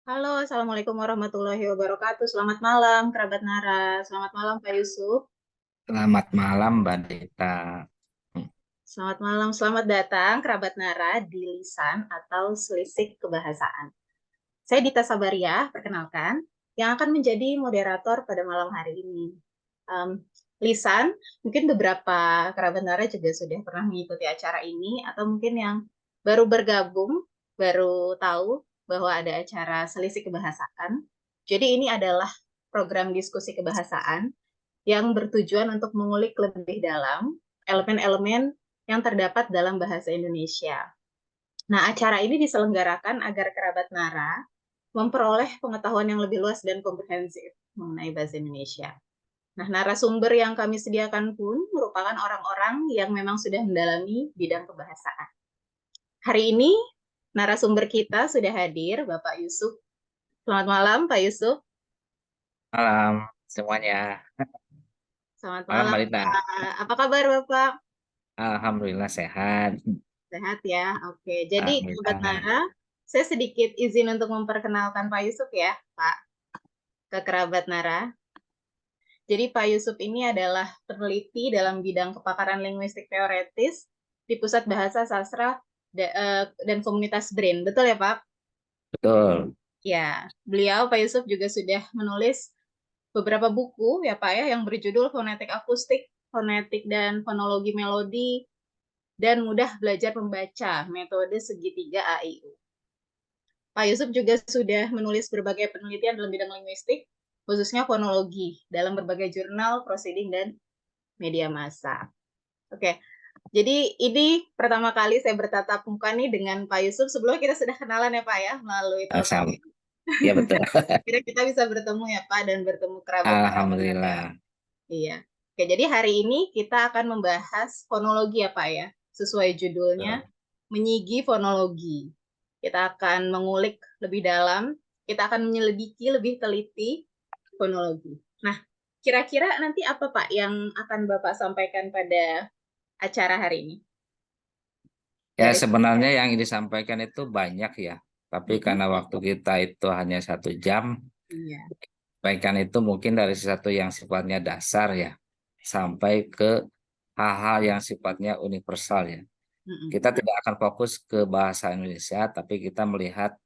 Halo, Assalamualaikum warahmatullahi wabarakatuh. Selamat malam, kerabat Nara. Selamat malam, Pak Yusuf. Selamat malam, Mbak Dita. Hmm, Selamat malam, selamat datang, kerabat Nara di Lisan atau Selisih Kebahasaan. Saya Dita Sabaria, perkenalkan, yang akan menjadi moderator pada malam hari ini. Em, Lisan, mungkin beberapa kerabat Nara juga sudah pernah mengikuti acara ini, atau mungkin yang baru bergabung, baru tahu bahwa ada acara Selisih Kebahasaan. Jadi ini adalah program diskusi kebahasaan yang bertujuan untuk mengulik lebih dalam elemen-elemen yang terdapat dalam bahasa Indonesia. Nah, acara ini diselenggarakan agar kerabat Nara memperoleh pengetahuan yang lebih luas dan komprehensif mengenai bahasa Indonesia. Nah, narasumber yang kami sediakan pun merupakan orang-orang yang memang sudah mendalami bidang kebahasaan. Hari ini narasumber kita sudah hadir, Bapak Yusuf. Selamat malam, Pak Yusuf. Malam semuanya. Selamat Malam, malam, Mbak Dita. Pak. Apa kabar, Bapak? Alhamdulillah sehat. Sehat ya. Oke, jadi Sobat Alhamdulillah. Nara, saya sedikit izin untuk memperkenalkan Pak Yusuf ya, Pak, ke kerabat Nara. Jadi Pak Yusuf ini adalah peneliti dalam bidang kepakaran linguistik teoretis di Pusat Bahasa Sastra dan Komunitas BRAIN. Betul ya, Pak? Betul. Ya, beliau Pak Yusuf juga sudah menulis beberapa buku ya Pak ya yang berjudul Fonetik Akustik, Fonetik dan Fonologi Melodi, dan Mudah Belajar Membaca, Metode Segitiga AIU. Pak Yusuf juga sudah menulis berbagai penelitian dalam bidang linguistik, khususnya fonologi, dalam berbagai jurnal, proceeding, dan media massa. Oke, jadi ini pertama kali saya bertatap muka nih dengan Pak Yusuf. Sebelumnya kita sudah kenalan ya Pak ya, melalui telepon. Sama. Ya betul. Kira kita bisa bertemu ya Pak, dan bertemu kerabat kerabat. Alhamdulillah. Iya. Oke, jadi hari ini kita akan membahas fonologi ya Pak ya. Sesuai judulnya, Betul. menyigi fonologi. Kita akan mengulik lebih dalam, kita akan menyelidiki lebih teliti fonologi. Nah, kira-kira nanti apa Pak yang akan Bapak sampaikan pada acara hari ini? Ya Dari sebenarnya yang disampaikan itu banyak ya. Tapi Mm-mm. karena waktu kita itu hanya 1 jam, Iya. sampaikan itu mungkin dari sesuatu yang sifatnya dasar ya, sampai ke hal-hal yang sifatnya universal ya. Mm-mm. Kita tidak akan fokus ke bahasa Indonesia, tapi kita melihat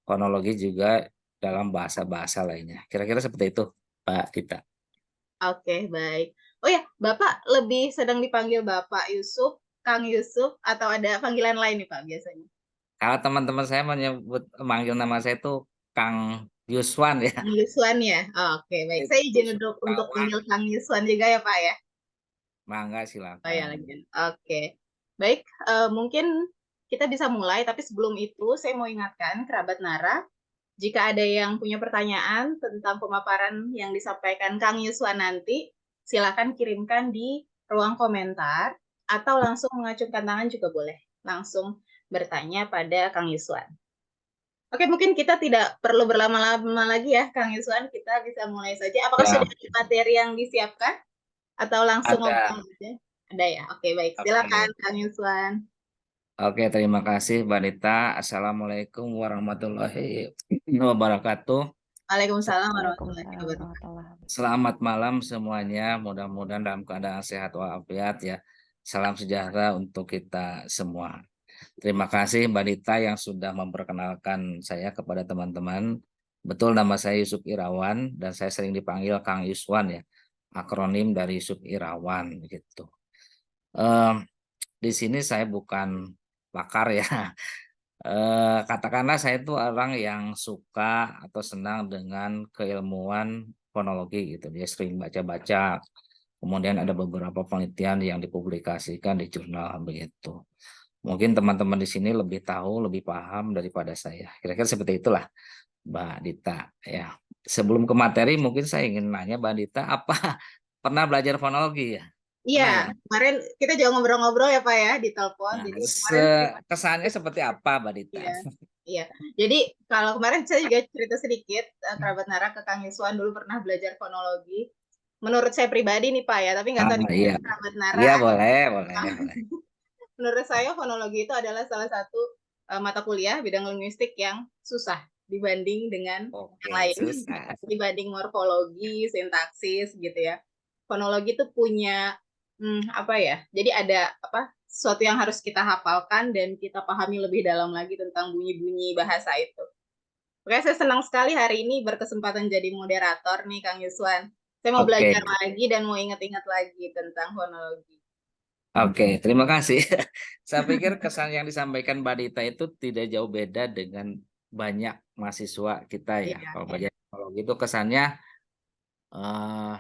kronologi juga dalam bahasa-bahasa lainnya. Kira-kira seperti itu, Pak Tita. Oke, baik. Oh ya, Bapak lebih sedang dipanggil Bapak Yusuf, Kang Yusuf, atau ada panggilan lain nih Pak biasanya? Kalau teman-teman saya manggil nama saya itu Kang Yuswan ya. Kang Yuswan ya? Oh, oke, baik. Saya izin Yusuf untuk Irawan. panggil Kang Yuswan juga ya, Pak ya? Mangga Oh ya, silakan. lagi. Oke. Baik, mungkin kita bisa mulai, tapi sebelum itu saya mau ingatkan kerabat Nara, jika ada yang punya pertanyaan tentang pemaparan yang disampaikan Kang Yuswan nanti, silakan kirimkan di ruang komentar atau langsung mengacungkan tangan juga boleh. Langsung bertanya pada Kang Yuswan. Oke, mungkin kita tidak perlu berlama-lama lagi ya, Kang Yuswan. Kita bisa mulai saja. Apakah sudah Ya, ada materi yang disiapkan atau langsung ngobrol ada. aja? Ada ya? Oke, baik. Silakan, Oke. Kang Yuswan. Oke, terima kasih, Mbak Nita. Assalamualaikum warahmatullahi wabarakatuh. Waalaikumsalam warahmatullahi Waalaikumsalam wabarakatuh. warahmatullahi wabarakatuh. Selamat malam semuanya. Mudah-mudahan dalam keadaan sehat walafiat ya. Salam sejahtera untuk kita semua. Terima kasih Mbak Dita yang sudah memperkenalkan saya kepada teman-teman. Betul nama saya Yusuf Irawan dan saya sering dipanggil Kang Yuswan ya. Akronim dari Yusuf Irawan gitu. Em, di sini saya bukan pakar ya. Katakanlah saya itu orang yang suka atau senang dengan keilmuan fonologi gitu. Dia sering baca-baca. Kemudian ada beberapa penelitian yang dipublikasikan di jurnal begitu. Mungkin teman-teman di sini lebih tahu, lebih paham daripada saya. Kira-kira seperti itulah, Mbak Dita. Ya, sebelum ke materi, mungkin saya ingin nanya, Mbak Dita, apa pernah belajar fonologi ya? Iya, Pernah ya? kemarin kita juga ngobrol-ngobrol ya, Pak ya, di telepon. Nah, Jadi kemarin kita, kesannya seperti apa, Mbak Dita? iya, iya. Jadi kalau kemarin saya juga cerita sedikit, kerabat Nara ke Kang Yuswan dulu pernah belajar fonologi. Menurut saya pribadi nih, Pak ya, tapi nggak Ah, tahu nih iya, kerabat Nara. iya boleh, boleh, boleh. Menurut saya fonologi itu adalah salah satu mata kuliah bidang linguistik yang susah dibanding dengan yang Oke, lain. susah. Dibanding morfologi, sintaksis gitu ya. Fonologi itu punya apa ya? Jadi ada apa? Sesuatu yang harus kita hafalkan dan kita pahami lebih dalam lagi tentang bunyi-bunyi bahasa itu. Oke, saya senang sekali hari ini berkesempatan jadi moderator nih, Kang Yuswan. Saya mau Oke, belajar lagi dan mau ingat-ingat lagi tentang fonologi. oke, terima kasih. Saya pikir kesan yang disampaikan Mbak Dita itu tidak jauh beda dengan banyak mahasiswa kita ya. Iya, Kalau ya. belajar fonologi itu kesannya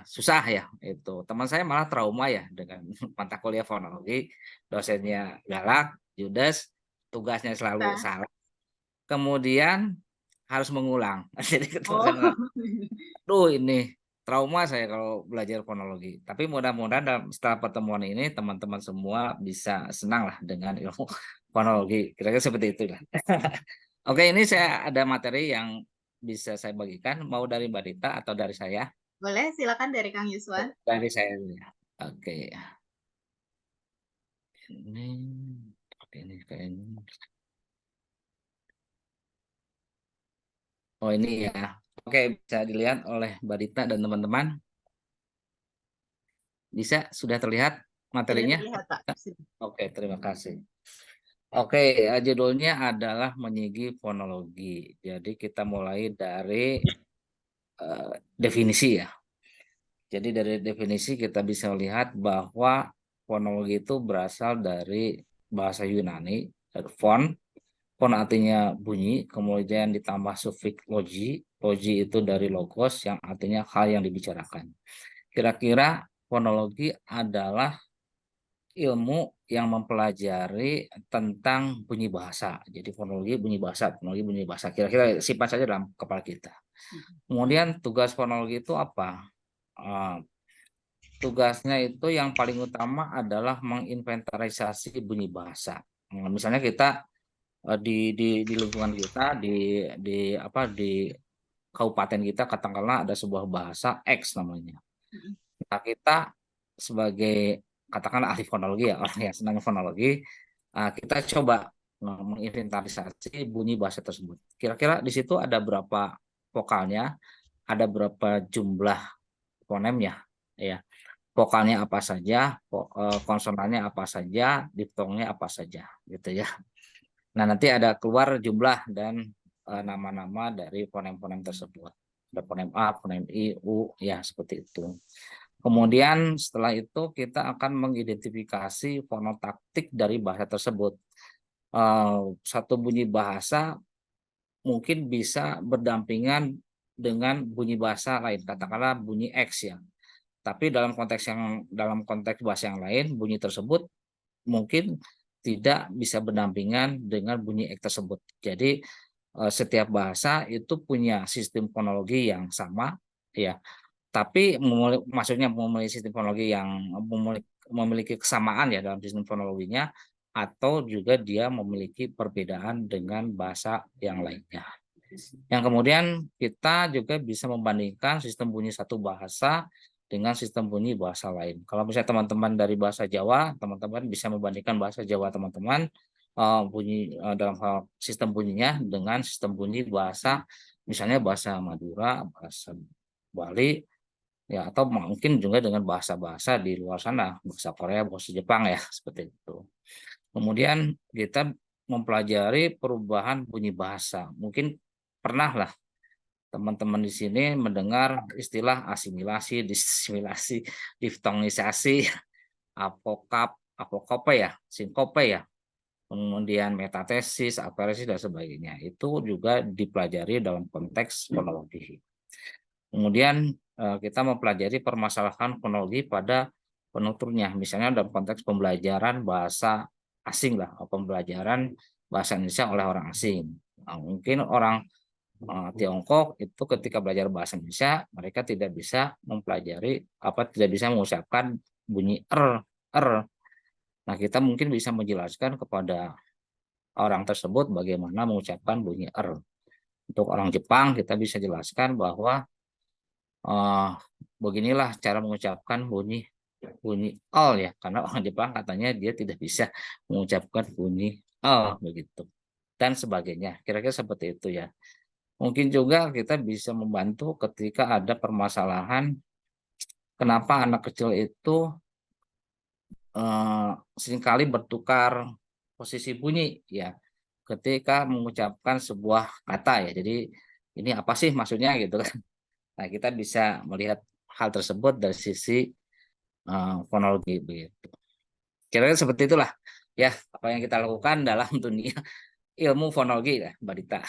susah ya itu. Teman saya malah trauma ya dengan mata kuliah fonologi, dosennya galak, judes, tugasnya selalu Nah, salah. Kemudian harus mengulang. Jadi ketemu saya, oh, aduh ini trauma saya kalau belajar fonologi. Tapi mudah-mudahan setelah pertemuan ini teman-teman semua bisa senang lah dengan ilmu fonologi. Kira-kira seperti itu lah. Oke, ini saya ada materi yang bisa saya bagikan. Mau dari Mbak Dita atau dari saya? boleh silakan dari Kang Yuswan. Dari saya dulu ya. Oke, ini seperti ini kayaknya. Oh ini ya. Oke, bisa dilihat oleh Mbak Dita dan teman-teman. Bisa sudah terlihat Sudah materinya? terlihat, Pak. Sudah. Oke, terima kasih. Oke, judulnya adalah menyigi fonologi. Jadi kita mulai dari definisi ya. Jadi dari definisi kita bisa lihat bahwa fonologi itu berasal dari bahasa Yunani, fon. Fon artinya bunyi, kemudian ditambah sufiks logi. Logi itu dari logos yang artinya hal yang dibicarakan. Kira-kira fonologi adalah ilmu yang mempelajari tentang bunyi bahasa. Jadi fonologi bunyi bahasa. Kira-kira sifat saja dalam kepala kita. Kemudian tugas fonologi itu apa? Eh, Tugasnya itu yang paling utama adalah menginventarisasi bunyi bahasa. Misalnya kita di lingkungan kita di apa di kabupaten kita katakanlah ada sebuah bahasa X namanya. Nah, kita sebagai katakanlah ahli fonologi ya, orang yang senang fonologi, kita coba menginventarisasi bunyi bahasa tersebut. Kira-kira di situ ada berapa vokalnya, ada berapa jumlah fonemnya, ya. Vokalnya apa saja, konsonannya apa saja, diftongnya apa saja, gitu ya. Nah, nanti ada keluar jumlah dan nama-nama dari fonem-fonem tersebut. Ada fonem A, fonem I, U, ya seperti itu. Kemudian setelah itu kita akan mengidentifikasi fonotaktik dari bahasa tersebut. Satu bunyi bahasa mungkin bisa berdampingan dengan bunyi bahasa lain, katakanlah bunyi X ya. Tapi dalam konteks bahasa yang lain, bunyi tersebut mungkin tidak bisa berdampingan dengan bunyi X tersebut. Jadi setiap bahasa itu punya sistem fonologi yang sama, ya. Tapi maksudnya memiliki sistem fonologi yang memiliki kesamaan ya dalam sistem fonologinya, atau juga dia memiliki perbedaan dengan bahasa yang lainnya. Yang kemudian kita juga bisa membandingkan sistem bunyi satu bahasa dengan sistem bunyi bahasa lain. Kalau misalnya teman-teman dari bahasa Jawa, teman-teman bisa membandingkan bahasa Jawa teman-teman bunyi dalam hal sistem bunyinya dengan sistem bunyi bahasa misalnya bahasa Madura, bahasa Bali, ya atau mungkin juga dengan bahasa-bahasa di luar sana, bahasa Korea, bahasa Jepang ya, seperti itu. Kemudian kita mempelajari perubahan bunyi bahasa. Mungkin pernah lah teman-teman di sini mendengar istilah asimilasi, disimilasi, diftongisasi, apokope ya, sinkope ya, kemudian metatesis, aparesis dan sebagainya. Itu juga dipelajari dalam konteks fonologi. Kemudian kita mempelajari permasalahan fonologi pada penuturnya, misalnya dalam konteks pembelajaran bahasa asing lah, atau pembelajaran bahasa Indonesia oleh orang asing. Nah, mungkin orang Tiongkok itu ketika belajar bahasa Indonesia mereka tidak bisa mempelajari tidak bisa mengucapkan bunyi r. Nah, kita mungkin bisa menjelaskan kepada orang tersebut bagaimana mengucapkan bunyi r. Untuk orang Jepang kita bisa jelaskan bahwa uh, beginilah cara mengucapkan bunyi bunyi l ya, karena orang Jepang katanya dia tidak bisa mengucapkan bunyi l begitu dan sebagainya. Kira-kira seperti itu ya. Mungkin juga kita bisa membantu ketika ada permasalahan kenapa anak kecil itu seringkali bertukar posisi bunyi ya ketika mengucapkan sebuah kata ya. Jadi ini apa sih maksudnya gitu kan. Nah, kita bisa melihat hal tersebut dari sisi fonologi begitu. Kira-kira seperti itulah ya apa yang kita lakukan dalam dunia ilmu fonologi ya, Mbak Dita.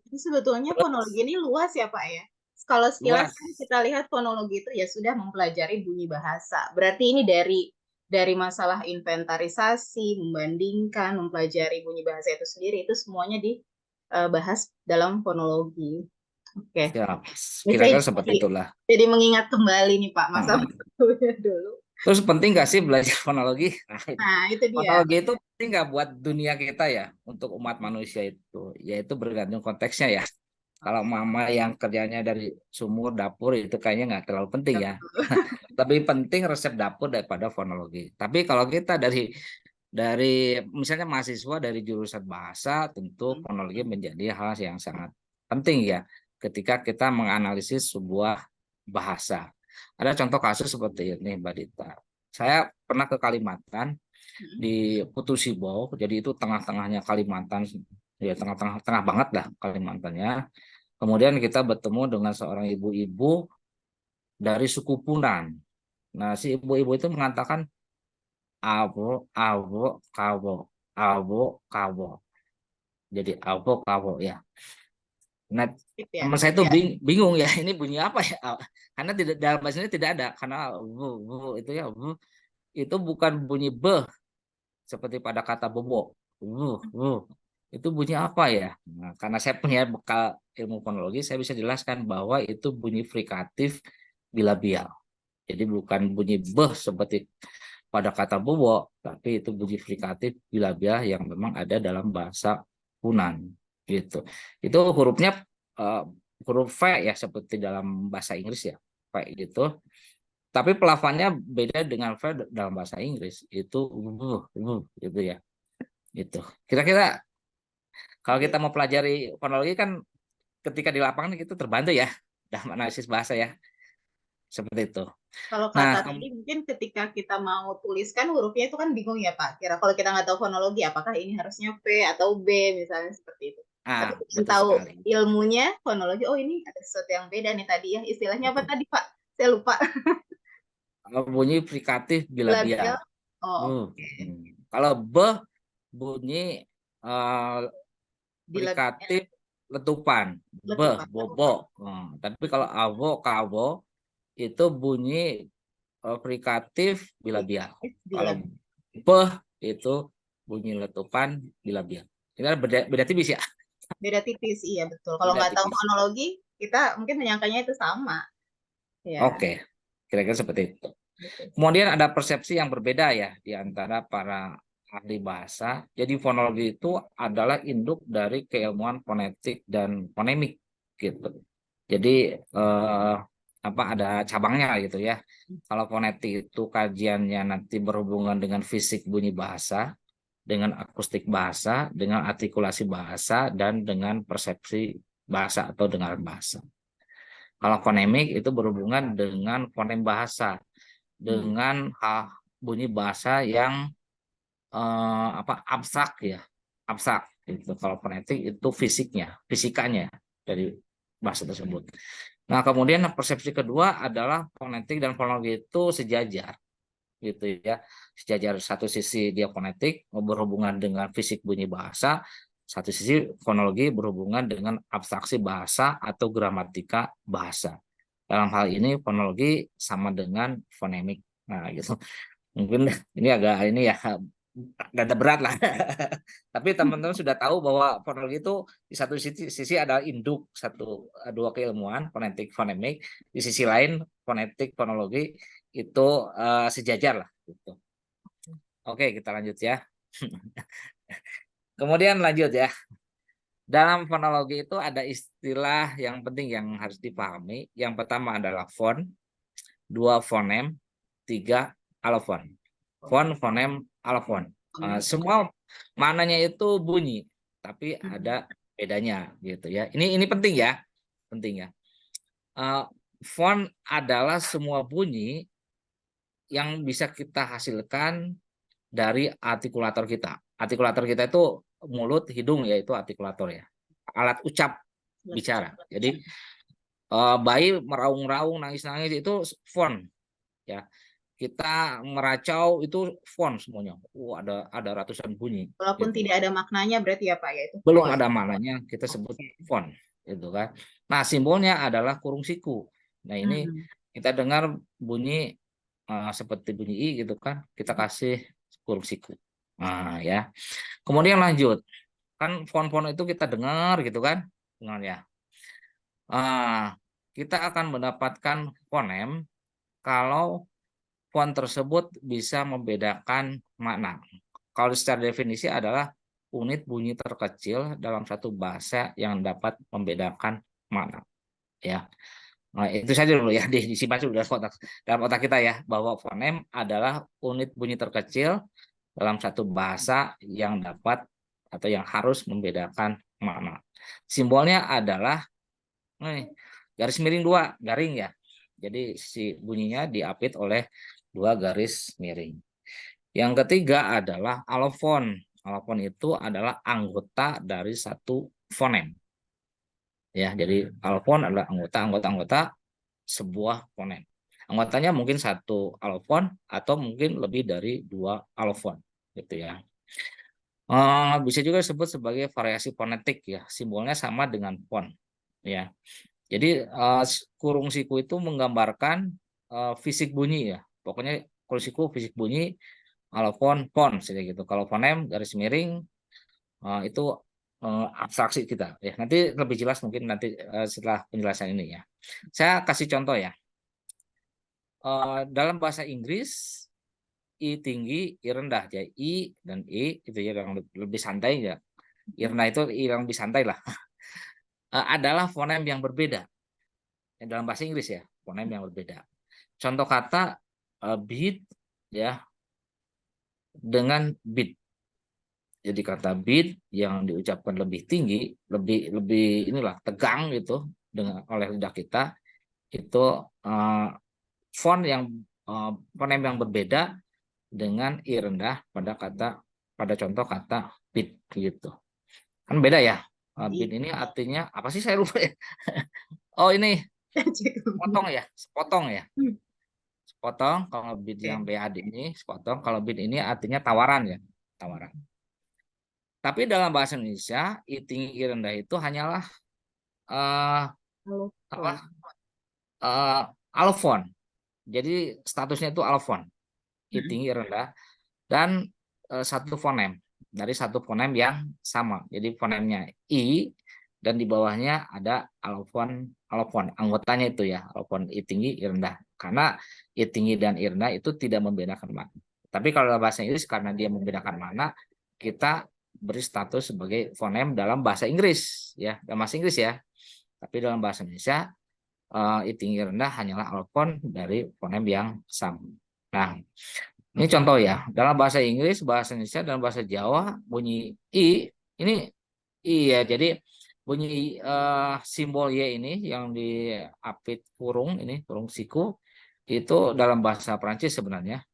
Jadi sebetulnya fonologi ini luas ya Pak ya. Kalau sekilas kan Luas. kita lihat fonologi itu ya sudah mempelajari bunyi bahasa. Berarti ini dari masalah inventarisasi, membandingkan, mempelajari bunyi bahasa itu sendiri itu semuanya dibahas dalam fonologi. Oke. Ya, Ini saya kira-kira seperti itulah. jadi mengingat kembali nih Pak masa Nah, dulu. terus penting nggak sih belajar fonologi? Nah, ini. Nah, itu dia. Fonologi itu penting nggak buat dunia kita ya, untuk umat manusia itu, yaitu bergantung konteksnya ya. Kalau mama yang kerjanya dari sumur dapur itu kayaknya nggak terlalu penting ya. Lebih penting resep dapur daripada fonologi. Tapi kalau kita dari misalnya mahasiswa dari jurusan bahasa, tentu fonologi menjadi hal yang sangat penting ya ketika kita menganalisis sebuah bahasa. Ada contoh kasus seperti ini, Mbak Dita. Saya pernah ke Kalimantan di Putu Sibau, jadi itu tengah-tengahnya Kalimantan, ya tengah-tengah tengah banget lah Kalimantannya. Kemudian kita bertemu dengan seorang ibu-ibu dari suku Punan. Nah, si ibu-ibu itu mengatakan abo, abo, kabo, abo, kabo. Jadi abo, kabo ya. Nah, Sip ya. teman saya itu bingung ya, ini bunyi apa ya? Karena tidak dalam bahasa ini tidak ada, karena itu ya, itu bukan bunyi seperti pada kata bobo. Itu bunyi apa ya? Nah, karena saya punya bekal ilmu fonologi, saya bisa jelaskan bahwa itu bunyi frikatif bilabial. Jadi bukan bunyi seperti pada kata bobo, tapi itu bunyi frikatif bilabial yang memang ada dalam bahasa Punan gitu. Itu hurufnya eh, huruf V ya seperti dalam bahasa Inggris ya, V gitu. Tapi pelafannya beda dengan V dalam bahasa Inggris. Itu gitu ya. Itu. Kira-kira kalau kita mau pelajari fonologi kan ketika di lapangan kita terbantu ya dalam analisis bahasa ya. Seperti itu. Kalau Nah, kata tadi mungkin ketika kita mau tuliskan hurufnya itu kan bingung ya Pak. Kira kalau kita nggak tahu fonologi, apakah ini harusnya V atau B misalnya seperti itu. Tapi dengan betul tahu sekali. ilmunya fonologi, oh ini ada sesuatu yang beda nih tadi ya. Istilahnya apa Betul. tadi Pak? Saya lupa. Bunyi frikatif bilabial. Labial. Oh, Hmm. oke. Kalau bunyi eh, Bilabial frikatif letupan, letupan. bobo. Tapi kalau avo, kavo itu bunyi frikatif bilabial. Kalau Bilabial. itu bunyi letupan bilabial. Ini beda, beda tipis ya, Beda tipis, iya betul. Kalau beda nggak tahu tipis. fonologi, kita mungkin menyangkanya itu sama. Ya, Oke, kira-kira seperti itu. gitu. Kemudian ada persepsi yang berbeda ya di antara para ahli bahasa. Jadi fonologi itu adalah induk dari keilmuan fonetik dan fonemik gitu. Jadi apa ada cabangnya gitu ya. Kalau fonetik itu kajiannya nanti berhubungan dengan fisik bunyi bahasa, dengan akustik bahasa, dengan artikulasi bahasa dan dengan persepsi bahasa atau dengaran bahasa. Kalau fonemik itu berhubungan dengan fonem bahasa, Hmm. dengan bunyi bahasa yang abstrak ya, abstrak itu. Kalau fonetik itu fisikanya dari bahasa tersebut. Nah, kemudian persepsi kedua adalah fonetik dan fonologi itu sejajar gitu ya. Sejajar, satu sisi dia fonetik berhubungan dengan fisik bunyi bahasa, satu sisi fonologi berhubungan dengan abstraksi bahasa atau gramatika bahasa. Dalam hal ini fonologi sama dengan fonemik. Nah, gitu. Mungkin ini agak ini ya agak berat lah. Tapi teman-teman sudah tahu bahwa fonologi itu di satu sisi adalah induk dua keilmuan fonetik fonemik, di sisi lain fonetik fonologi itu sejajar lah gitu. Oke, kita lanjut ya. Kemudian lanjut ya. Dalam fonologi itu ada istilah yang penting yang harus dipahami. Yang pertama adalah fon, dua fonem, tiga alofon. Fon, fonem, alofon. Semua maknanya itu bunyi, tapi ada bedanya gitu ya. Ini penting ya, penting ya. Font adalah semua bunyi yang bisa kita hasilkan dari artikulator kita. Artikulator kita itu mulut, hidung, yaitu artikulator ya. Alat ucap bicara. Jadi bayi meraung-raung, nangis-nangis itu font ya. Kita meracau itu font semuanya. Ada ratusan bunyi. Walaupun Gitu. tidak ada maknanya berarti ya Pak ya itu. Belum ada maknanya kita sebut font gitu kan. Nah, simbolnya adalah kurung siku. Nah, ini kita dengar bunyi seperti bunyi I gitu kan, kita kasih kurung siku. Nah, ya. Kemudian lanjut. Kan font-font itu kita dengar gitu kan. Dengar ya. Kita akan mendapatkan fonem kalau font tersebut bisa membedakan makna. Kalau secara definisi adalah unit bunyi terkecil dalam satu bahasa yang dapat membedakan makna. Ya, nah, itu saja dulu ya, disimpan dulu dalam otak kita ya, bahwa fonem adalah unit bunyi terkecil dalam satu bahasa yang dapat atau yang harus membedakan makna. Simbolnya adalah garis miring 2, garing ya. Jadi si bunyinya diapit oleh 2 garis miring. Yang ketiga adalah alofon. Alofon itu adalah anggota dari satu fonem. Ya, jadi alofon adalah anggota sebuah fonem. Anggotanya mungkin satu alofon atau mungkin lebih dari 2 alofon, gitu ya. Bisa juga disebut sebagai variasi fonetik ya. Simbolnya sama dengan fon, ya. Jadi kurung siku itu menggambarkan fisik bunyi ya. Pokoknya kurung siku fisik bunyi, alofon pon seperti gitu. Kalau fonem garis miring itu abstraksi kita ya. Nanti lebih jelas mungkin nanti setelah penjelasan ini ya. Saya kasih contoh ya. Dalam bahasa Inggris I tinggi, I rendah ya. I dan I itu ya yang lebih santai ya. I rendah itu I yang lebih santai lah. Adalah fonem yang berbeda. Dalam bahasa Inggris ya, fonem yang berbeda. Contoh kata beat ya dengan beat. Jadi kata beat yang diucapkan lebih tinggi, lebih inilah tegang gitu dengan oleh lidah kita itu font yang fonem yang berbeda dengan i rendah pada contoh kata beat gitu. Kan beda ya. Beat ini artinya apa sih, saya lupa ya. Oh, ini sepotong ya, sepotong ya. Sepotong, kalau bid yang BAD ini sepotong, kalau bid ini artinya tawaran ya, tawaran. Tapi dalam bahasa Indonesia, I tinggi I rendah itu hanyalah alofon. Jadi statusnya itu alofon, I tinggi I rendah, dan satu fonem dari satu fonem yang sama. Jadi fonemnya I dan di bawahnya ada alofon anggotanya itu ya, alofon I tinggi I rendah. Karena I tinggi dan I rendah itu tidak membedakan makna. Tapi kalau dalam bahasa Inggris karena dia membedakan makna, kita beri status sebagai fonem dalam bahasa Inggris ya, dalam bahasa Inggris ya. Tapi dalam bahasa Indonesia I tinggi I rendah hanyalah alofon dari fonem yang sama. Nah, ini contoh ya, dalam bahasa Inggris, bahasa Indonesia, dan bahasa Jawa, bunyi I, ini I ya, jadi bunyi simbol Y ini yang diapit kurung, ini kurung siku, itu dalam bahasa Prancis sebenarnya,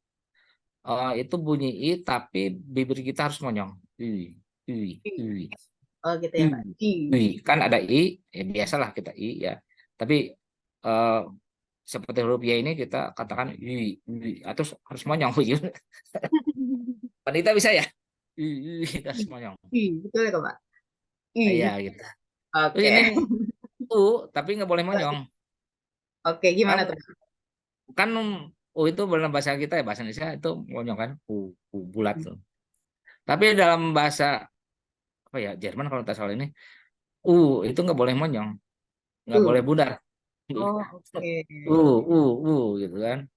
itu bunyi I, tapi bibir kita harus monyong. I, I, I, Oh gitu ya Pak. I. Kan ada I, ya biasalah kita I ya, tapi seperti huruf Y ini kita katakan atau harus monyong. Wanita bisa ya? Kita harus monyong. Betul ya Pak. Iya gitu. Terus Oke. ini tapi nggak boleh monyong. Oke, gimana tuh? Kan itu dalam bahasa kita ya, bahasa Indonesia itu monyong kan, bulat tuh. Tapi dalam bahasa apa ya, Jerman kalau tak salah ini, itu nggak boleh monyong, nggak boleh budar. Oh, oke. Gitu kan.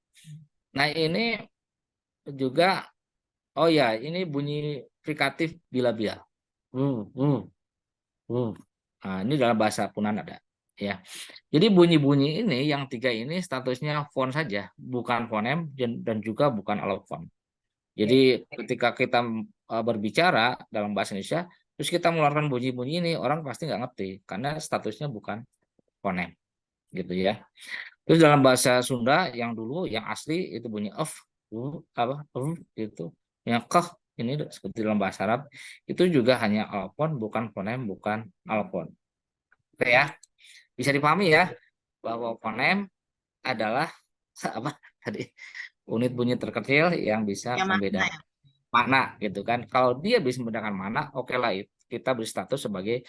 Nah ini juga, oh ya, ini bunyi frikatif bila-bila. Nah, ini dalam bahasa Punan ada. Ya, jadi bunyi-bunyi ini yang 3 ini statusnya font saja, bukan fonem dan juga bukan alofon. Jadi ketika kita berbicara dalam bahasa Indonesia Terus kita mengeluarkan bunyi-bunyi ini, orang pasti nggak ngerti karena statusnya bukan fonem, gitu ya. Terus dalam bahasa Sunda yang dulu yang asli itu bunyi apa gitu. Yang keh ini seperti dalam bahasa Arab itu juga hanya alfon bukan fonem bukan alfon. Oke ya, bisa dipahami ya bahwa fonem adalah apa tadi unit bunyi terkecil yang bisa Ya makna membedakan ya. mana gitu kan. Kalau dia bisa membedakan mana, oke lah kita beri status sebagai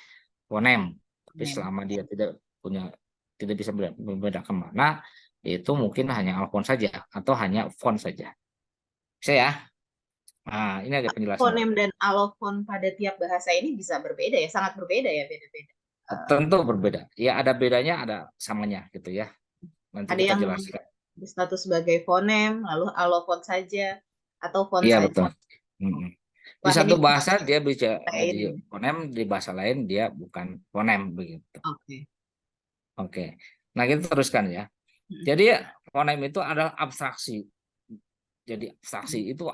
fonem. Tapi Fonem. selama dia tidak bisa membedakan mana, itu mungkin hanya alfon saja atau hanya font saja. Bisa ya? Nah, ini ada penjelasannya. Fonem dan alofon pada tiap bahasa ini bisa berbeda ya, sangat berbeda ya, beda-beda. Tentu berbeda. Ya ada bedanya, ada samanya gitu ya. Nanti Ada kita yang jelaskan. berstatus sebagai fonem, lalu alofon saja, atau font Iya saja. betul. Mm-mm. Di Wah, ini satu bisa bahasa dia bisa di ini. fonem, di bahasa lain dia bukan fonem begitu. Oke. Oke. Nah, kita teruskan ya. Jadi fonem itu adalah abstraksi. Jadi abstraksi itu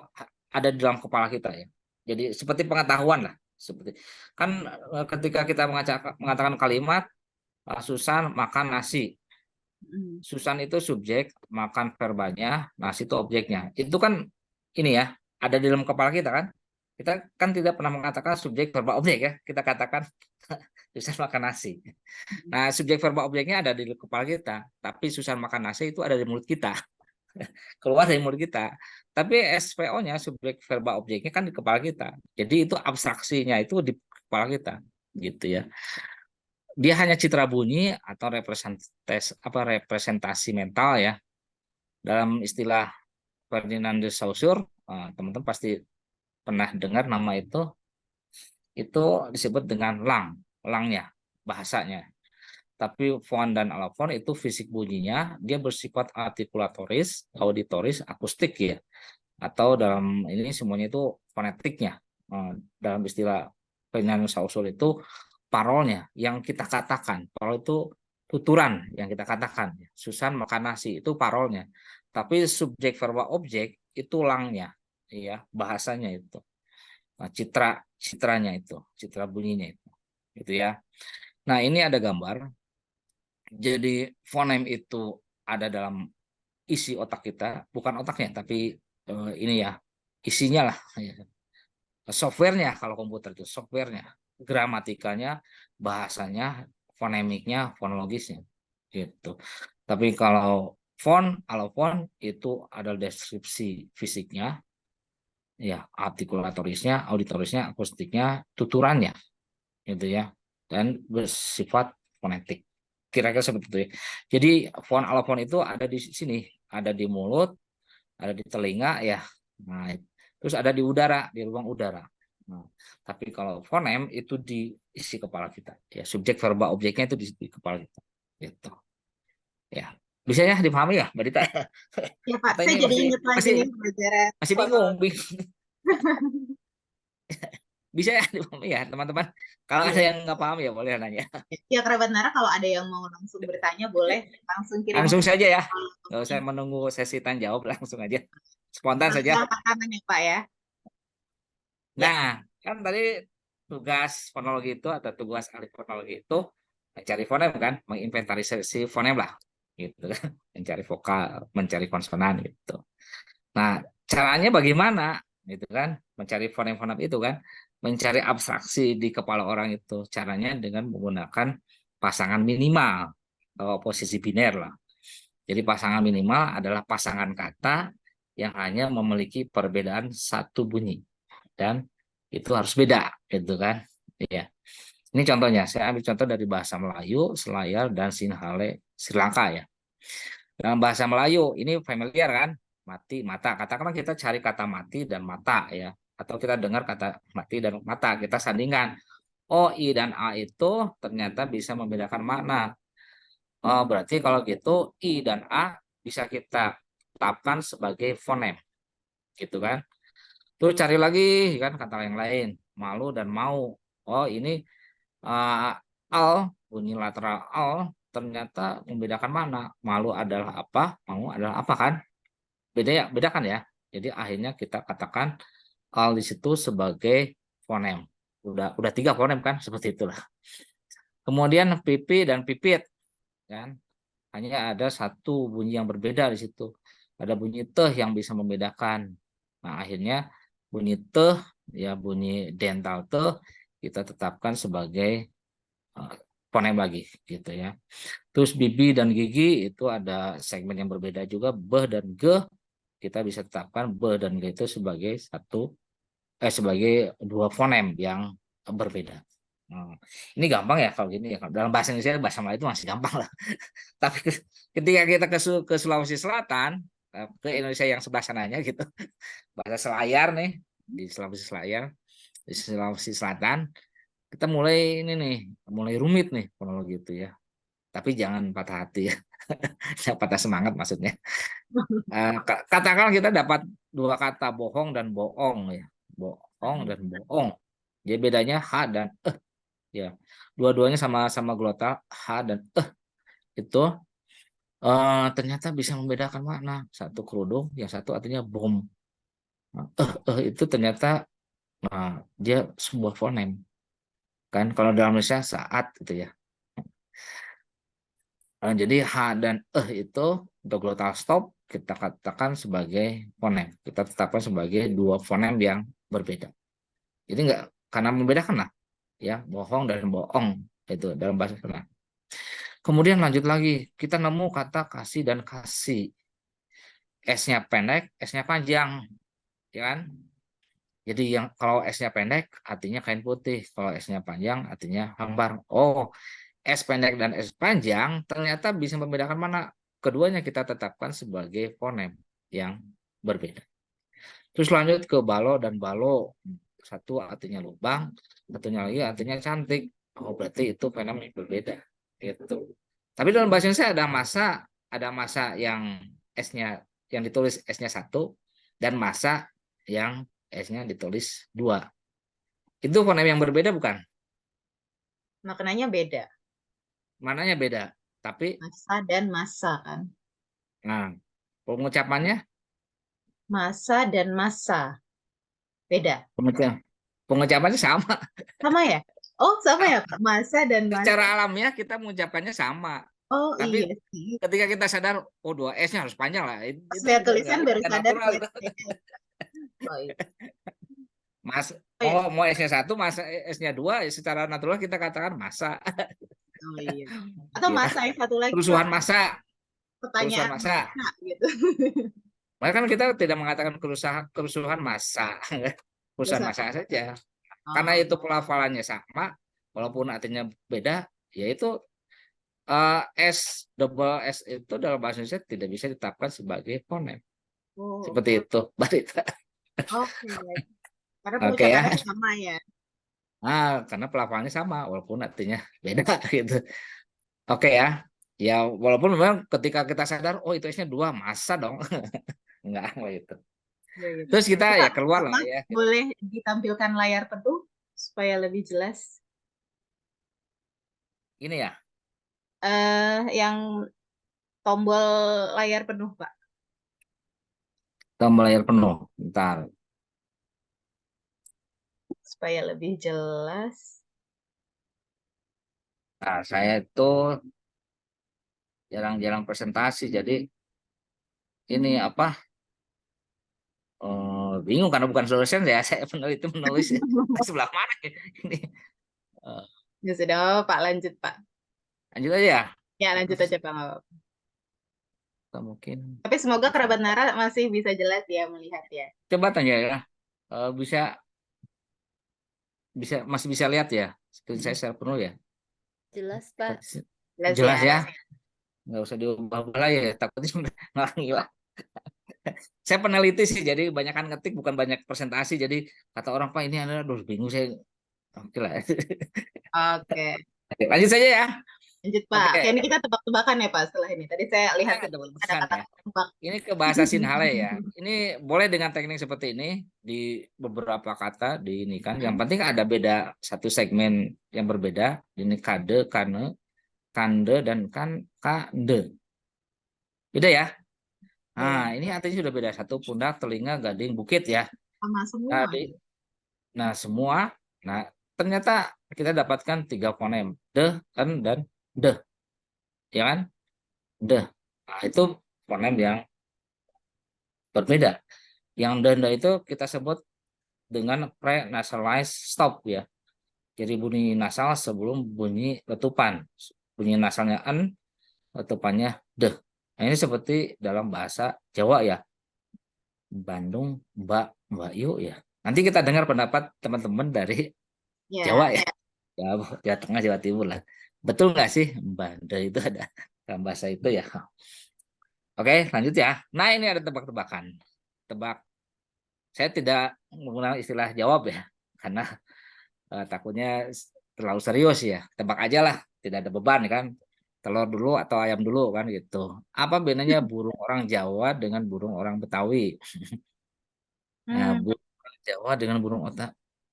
ada di dalam kepala kita ya. Jadi seperti pengetahuan lah. Seperti kan ketika kita mengatakan kalimat Susan makan nasi. Mm. Susan itu subjek, makan verbanya, nasi itu objeknya. Itu kan ini ya, ada di dalam kepala kita kan. Kita kan tidak pernah mengatakan subjek verba objek ya. Kita katakan Susan makan nasi. Nah, subjek verba objeknya ada di kepala kita, tapi Susan makan nasi itu ada di mulut kita, keluar dari mulut kita. Tapi SVO-nya, subjek verba objeknya kan di kepala kita. Jadi itu abstraksinya itu di kepala kita, gitu ya. Dia hanya citra bunyi atau representasi mental ya. Dalam istilah Ferdinand de Saussure, teman-teman pasti pernah dengar nama itu disebut dengan langnya, bahasanya. Tapi fon dan alofon itu fisik bunyinya, dia bersifat artikulatoris, auditoris, akustik ya. Atau dalam ini semuanya itu fonetiknya. Dalam istilah Ferdinand Saussure itu parolnya yang kita katakan. Parol itu tuturan yang kita katakan. Susan makan nasi itu parolnya. Tapi subjek verba objek itu langnya, ya bahasanya itu. Nah, citranya itu, citra bunyinya itu, gitu ya. Nah ini ada gambar. Jadi fonem itu ada dalam isi otak kita, bukan otaknya, tapi ini ya isinya lah. Ya. Softwarenya kalau komputer itu softwarenya, gramatikanya, bahasanya, fonemiknya, fonologisnya, gitu. Tapi kalau alofon itu adalah deskripsi fisiknya, ya artikulatorisnya, auditorisnya, akustiknya, tuturannya, gitu ya, dan bersifat fonetik. Kira-kira seperti itu ya. Jadi alofon itu ada di sini, ada di mulut, ada di telinga ya. Nah, terus ada di udara, di ruang udara. Nah, tapi kalau fonem itu di isi kepala kita. Ya, subjek verba objeknya itu di kepala kita. Gitu. Ya. Bisa ya dipahami ya, Mbak Dita? Ya Pak, Atau saya ini jadi masih ingat lagi masih nih pelajaran masih bingung, fonologi. Bisa ya dipahami ya, teman-teman. Kalau ada Iya. yang nggak paham ya boleh nanya. Ya kerabat Nara, kalau ada yang mau langsung bertanya boleh langsung kirim Langsung ke saja ya. Nggak usah menunggu sesi tanya jawab, langsung aja. Spontan saja. angkat tangan ya Pak ya. Ya. Nah, kan tadi tugas fonologi itu atau tugas ahli fonologi itu mencari fonem kan, menginventarisasi fonem lah, gitu kan, mencari vokal, mencari konsonan gitu. Nah, caranya bagaimana, gitu kan, mencari fonem-fonem itu kan, mencari abstraksi di kepala orang itu, caranya dengan menggunakan pasangan minimal atau posisi biner lah. Jadi pasangan minimal adalah pasangan kata yang hanya memiliki perbedaan satu bunyi dan itu harus beda gitu kan. Iya. Ini contohnya, saya ambil contoh dari bahasa Melayu, Selayar dan Sinhale Sri Lanka ya. Dalam bahasa Melayu ini familiar kan? Mati, mata. Katakanlah kita cari kata mati dan mata ya. Atau kita dengar kata mati dan mata, kita sandingkan. Oh, I dan A itu ternyata bisa membedakan makna. Oh, berarti kalau gitu I dan A bisa kita tetapkan sebagai fonem, gitu kan? Terus cari lagi kan kata yang lain, malu dan mau. Oh, ini uh, al, bunyi lateral al ternyata membedakan mana. Malu adalah apa, mau adalah apa kan? Beda ya, bedakan ya. Jadi akhirnya kita katakan al di situ sebagai fonem, udah 3 fonem kan, seperti itulah. Kemudian pipi dan pipit kan, hanya ada satu bunyi yang berbeda di situ. Ada bunyi teh yang bisa membedakan. Nah, akhirnya bunyi teh, ya bunyi dental teh, kita tetapkan sebagai fonem lagi gitu ya. Terus bibi dan gigi itu ada segmen yang berbeda juga. Beh dan ge kita bisa tetapkan beh dan ge itu sebagai sebagai 2 fonem yang berbeda. Nah, ini gampang ya kalau gini ya. Dalam bahasa Indonesia, bahasa Melayu itu masih gampang lah. Tapi ketika kita ke Sulawesi Selatan, ke Indonesia yang sebelah sananya gitu, bahasa Selayar nih, di Sulawesi Selayar, di Sulawesi Selatan, kita mulai ini nih, mulai rumit nih fonologi itu ya. Tapi jangan patah hati ya, jangan patah semangat maksudnya. Katakan kita dapat 2 kata bohong dan bohong ya, bohong dan bohong. Jadi bedanya h dan ya, dua-duanya sama-sama glotal h dan itu ternyata bisa membedakan makna. Satu kerudung, yang satu artinya bom. Nah, itu ternyata dia sebuah fonem. Kan kalau dalam Indonesia saat gitu ya. Jadi H dan itu untuk glottal stop kita katakan sebagai fonem. Kita tetapkan sebagai 2 fonem yang berbeda. Jadi enggak karena membedakan lah ya, bohong dan bohong itu dalam bahasa Sunda. Kemudian lanjut lagi, kita nemu kata kasih dan kasih. S-nya pendek, S-nya panjang, ya kan? Jadi yang kalau S-nya pendek artinya kain putih, kalau S-nya panjang artinya hambar. Oh, S pendek dan S panjang ternyata bisa membedakan mana. Keduanya kita tetapkan sebagai fonem yang berbeda. Terus lanjut ke balo dan balo. Satu artinya lubang, satunya lagi artinya cantik. Oh, berarti itu fonem yang berbeda. Gitu. Tapi dalam bahasa Indonesia ada masa yang S-nya yang ditulis S-nya 1 dan masa yang S-nya ditulis 2. Itu fonem yang berbeda bukan? Maknanya beda. Mananya beda. Tapi Masa dan masa kan. nah, pengucapannya Masa dan masa. Beda. pengucapannya sama. Sama ya? Oh, sama ya, Pak? Masa dan Secara masa. alamiah kita mengucapkannya sama. Oh, Tapi iya sih. ketika kita sadar, oh 2 S-nya harus panjang lah. Pas Itu lihat tulisan baru nggak sadar natural tuh. itu. Oh, iya. Mas, Oh, iya. mau S-nya 1, masa S-nya 2, ya secara natural kita katakan masa. Oh, iya. Atau Ya. masa yang satu lagi, Pak. Kerusuhan masa, kerusuhan Pertanyaan masa. masa gitu. Maka kan kita tidak mengatakan kerusuhan massa, kerusuhan Terus, massa saja. Karena oh, itu pelafalannya sama, walaupun artinya beda, yaitu S double S itu dalam bahasa Indonesia tidak bisa ditetapkan sebagai fonem. oh, Seperti itu, Mbak Rita. oke. Karena Oke ya. pengucapannya sama ya. Nah, karena pelafalannya sama, walaupun artinya beda gitu. Oke ya. Ya, walaupun memang ketika kita sadar, oh itu S-nya 2, masa dong. Enggak, gitu. Iya, iya. Terus kita Ini, ya Pak, keluar lah apa ya. boleh ditampilkan layar penuh supaya lebih jelas? Ini ya, Yang tombol layar penuh, Pak. tombol layar penuh. Bentar. Supaya lebih jelas. Nah, saya itu jarang-jarang presentasi, jadi ini apa? Bingung karena bukan dosen ya, saya peneliti menulis sebelah mana ya? Ini eh, Ya sudah, oh, Pak, lanjut, Pak. lanjut aja ya. Ya, lanjut aja, Pak. Nggak apa-apa. Atau mungkin Tapi semoga bisa kerabat Nara masih bisa jelas ya melihat ya. coba tanya ya. Bisa bisa masih bisa lihat ya. Screen saya share penuh ya. Jelas, Pak. Jelas Jelas ya. ya. Nggak usah diubah-ubah lagi ya. Takutnya ngilang. Saya peneliti sih, jadi banyakan ngetik bukan banyak presentasi. Jadi kata orang Pak ini ada, aduh bingung saya. Oke lah. Oke. Oke, lanjut saja ya. Lanjut, Pak. Oke, ini Oke, kita tebak-tebakan ya, Pak, setelah ini. Tadi saya lihat kita ada bukan kata ya. tebak. Ini ke bahasa Sinhale ya. Ini boleh dengan teknik seperti ini di beberapa kata di ini kan. Yang penting ada beda satu segmen yang berbeda. Ini kade, kane, kande dan kande. Beda ya. Nah, Oke. ini artinya sudah beda. Satu pundak, telinga, gading, bukit ya. Sama Nah, semua. nah semua. Nah, ternyata kita dapatkan 3 fonem, de, en, dan de, ya kan? De. Nah, itu fonem yang berbeda. Yang de itu kita sebut dengan pre-nasalized stop ya. Jadi bunyi nasal sebelum bunyi letupan. Bunyi nasalnya en, letupannya de. Nah, ini seperti dalam bahasa Jawa ya. Bandung, Mbak, Mbak Yu ya. Nanti kita dengar pendapat teman-teman dari Jawa Ya. ya. Jawa Tengah, Jawa Timur lah. Betul nggak sih Banda itu ada dalam bahasa itu ya? Oke, lanjut ya. Nah, ini ada tebak-tebakan. Tebak. Saya tidak menggunakan istilah jawab ya, karena takutnya terlalu serius ya. Tebak aja lah, tidak ada beban kan. Telur dulu atau ayam dulu kan gitu. Apa bedanya burung orang Jawa dengan burung orang Betawi? Nah, Hmm. burung orang Jawa dengan burung otak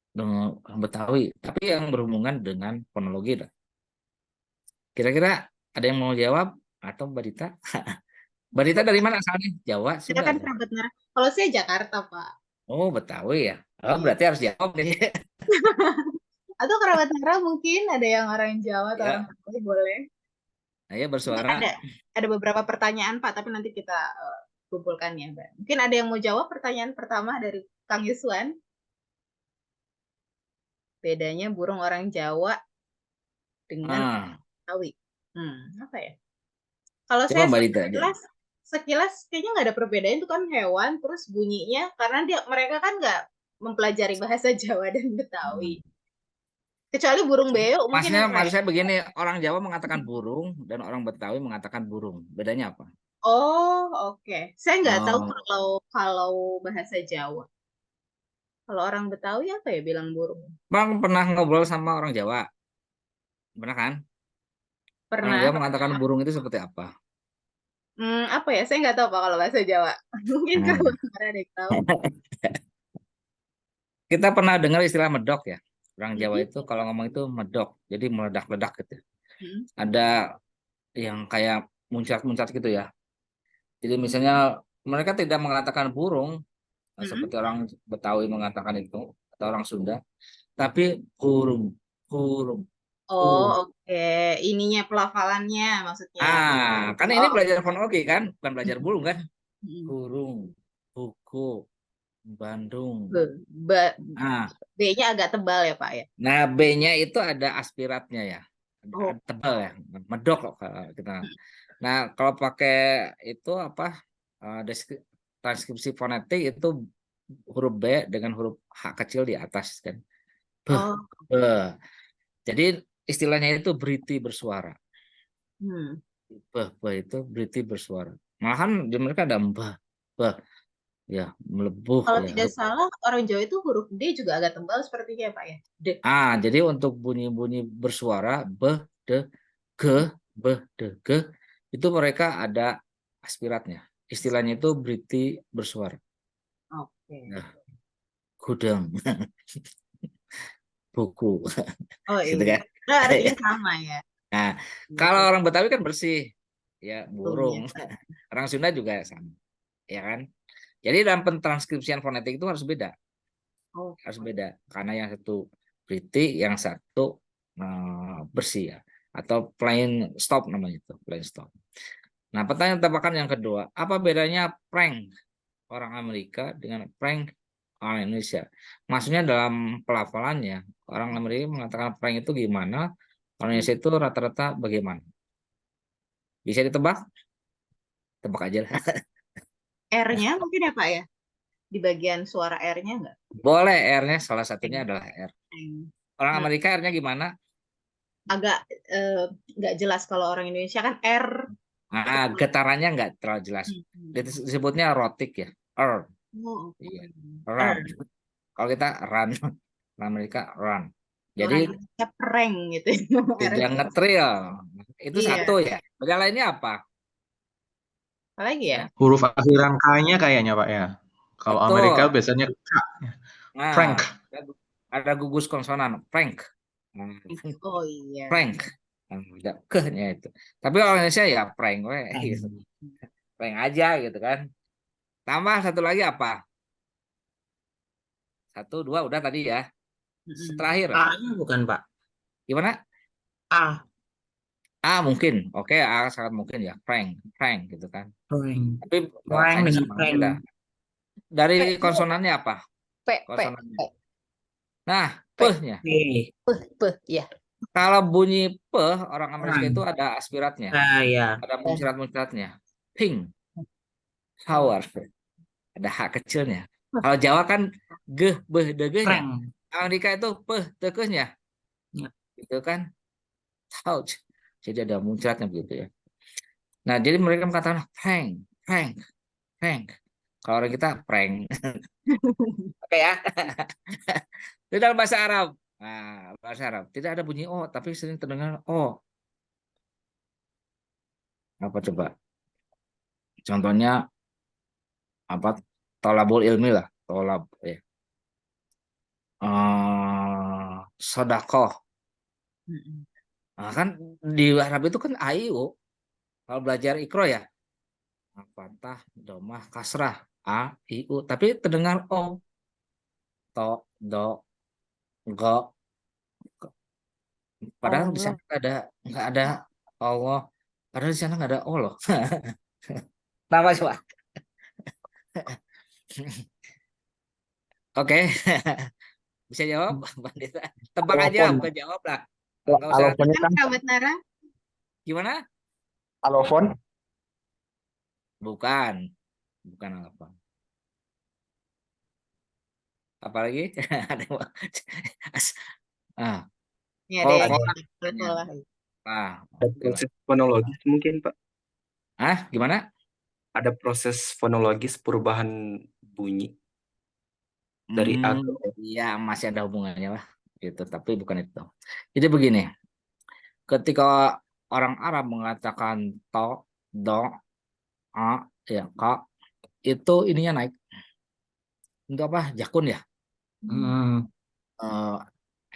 dengan orang Betawi, tapi yang berhubungan dengan fonologi. Kira-kira ada yang mau jawab atau Mbak Dita? Mbak Dita dari mana asalnya? Jawa, Sunda Silakan tuh. kerabat Nara. Kalau saya Jakarta, Pak. Oh, Betawi ya. Oh, Iya. berarti harus jawab nih. Atau kerabat Nara mungkin ada yang orang Jawa atau orang Ya, Betawi boleh. saya Ini bersuara. ada beberapa pertanyaan, Pak, tapi nanti kita kumpulkan ya, Mbak. Mungkin ada yang mau jawab pertanyaan pertama dari Kang Yuswan. Bedanya burung orang Jawa dengan Ah, Betawi. Apa ya? Kalau coba saya Mbak Dita aja. sekilas, sekilas kayaknya nggak ada perbedaan itu kan hewan, terus bunyinya karena mereka kan nggak mempelajari bahasa Jawa dan Betawi. Hmm. Kecuali burung beo mungkin Masnya, apa maksud ya? saya begini, orang Jawa mengatakan burung dan orang Betawi mengatakan burung. Bedanya apa? Oh, oke. Saya nggak tahu Oh, kalau kalau bahasa Jawa. Kalau orang Betawi apa ya bilang burung? Bang pernah ngobrol sama orang Jawa, benar kan? Orang Pernah. Jawa mengatakan burung itu seperti apa? Apa ya? Saya nggak tahu Pak kalau bahasa Jawa. Mungkin Hmm. kalau ada yang tahu. Kita pernah dengar istilah medok ya. Orang Jawa Hmm, itu kalau ngomong itu medok, jadi meledak-ledak gitu. hmm, Ada yang kayak muncat-muncat gitu ya. Jadi misalnya mereka tidak mengatakan burung hmm. seperti orang Betawi mengatakan itu atau orang Sunda, tapi burung, burung, Oh, burung. oke. Ininya pelafalannya maksudnya. Karena ini Oh, belajar fonologi kan, bukan belajar hmm, burung kan. hmm. Burung, buku, Bandung. B, B- Ah, B-nya agak tebal ya, Pak ya. nah B-nya itu ada aspiratnya ya, Oh, tebal ya, medok loh kalau kita. Nah, kalau pakai itu apa transkripsi fonetik itu huruf B dengan huruf H kecil di atas kan. Beh, oh, beh. Jadi istilahnya itu beriti bersuara. hmm. Beh itu beriti bersuara. Malahan di mereka ada mbah, bah, ya melebuh Kalau ya. tidak salah, orang Jawa itu huruf D juga agak tebal sepertinya ya, Pak ya. D. Jadi untuk bunyi-bunyi bersuara beh, de, ge, beh, de, ge, itu mereka ada aspiratnya. Istilahnya itu beriti bersuara. Oke. Nah, gudang, buku, Oh gitu iya. kan. Nah, artinya sama ya. Nah, kalau Gitu. orang Betawi kan bersih, ya burung. Burungnya. Orang Sunda juga sama, ya kan. Jadi dalam pentranskripsian fonetik itu Oh, harus beda, karena yang satu beriti, yang satu bersih ya, atau plain stop namanya itu, plain stop. Nah, pertanyaan tebakan yang kedua, apa bedanya prank orang Amerika dengan prank orang Indonesia? Maksudnya dalam pelafalannya, orang Amerika mengatakan prank itu gimana, orang hmm. Indonesia itu rata-rata bagaimana? Bisa ditebak? Tebak aja lah. R-nya mungkin ya, Pak ya. Di bagian suara R-nya nggak? Boleh, R-nya salah satunya Eng, adalah R. eng. Orang Hmm. Amerika R-nya gimana? Agak eh, nggak jelas kalau orang Indonesia kan R itu. Getarannya nggak terlalu jelas. Hmm. Disebutnya rotik ya. Oh, Iya. oke. Run. R. Kalau kita run, orang Amerika run. Jadi Orang Indonesia prank gitu. tidak R-nya. ngetril. Itu Iya. satu ya. Yang lainnya apa? Apalagi ya? Ya, Huruf akhiran K-nya kayaknya Pak ya. Kalau Amerika betul. biasanya K. Prank. Nah, ada gugus konsonan, prank. Nah, Oh iya. prank. Ada ke-nya itu. Tapi orang Indonesia ya prank, we, gitu. Hmm. Prank aja gitu kan. Tambah satu lagi apa? Satu, dua, udah tadi ya. Mm-mm. Terakhir. A-nya bukan, Pak. Gimana? A. Mungkin. Oke, sangat mungkin ya. Frank gitu kan. Frank. Tapi Frank kayaknya dengan sama Frank. beda. Dari P, konsonannya apa? P, Konsonannya. P, Nah, P. pehnya. P. Ya. Kalau bunyi peh, orang Amerika Frank. itu ada aspiratnya. Ya. Ada muncrat-muncratnya. Pink. Sour. Ada H kecilnya. Kalau Jawa kan geh, beh, degehnya. Frank. Amerika itu peh, tekehnya. Ya. Gitu kan. Ouch. Jadi ada muncratnya begitu ya. Nah, jadi mereka mengatakan Frank. Kalau orang kita prank. Oke ya. Itu dalam bahasa Arab. Nah, bahasa Arab tidak ada bunyi O, tapi sering terdengar O. Apa coba? Contohnya apa? Tolabul ilmi lah, tolab ya. Sodakoh. Mm-mm. Nah, kan di Arab itu kan AIU. Kalau belajar ikro ya, fatah, domah, kasrah, A, I, U. Tapi terdengar O, to, do, go. Padahal di sana Allah. nggak ada Allah. Padahal di sana nggak ada Allah. Nama coba. Oke, bisa jawab, Mbak Dita? Tebak aja, Alofon. bukan jawab lah. Nggak usah. Alofonnya Kan kan kerabat Nara. Gimana? alofon. Bukan, bukan apa. Apalagi ada yang mau- ah, Ini ada yang kol-kolan. sekolah. Ah, Ada oke lah. proses fonologis mungkin, Pak. Gimana? Ada proses fonologis perubahan bunyi dari A ke O. Iya, masih ada hubungannya lah, gitu. Tapi bukan itu. Jadi begini, ketika orang Arab mengatakan to, do, a, ya, ka, itu ininya naik. Untuk apa? Jakun ya. Eh,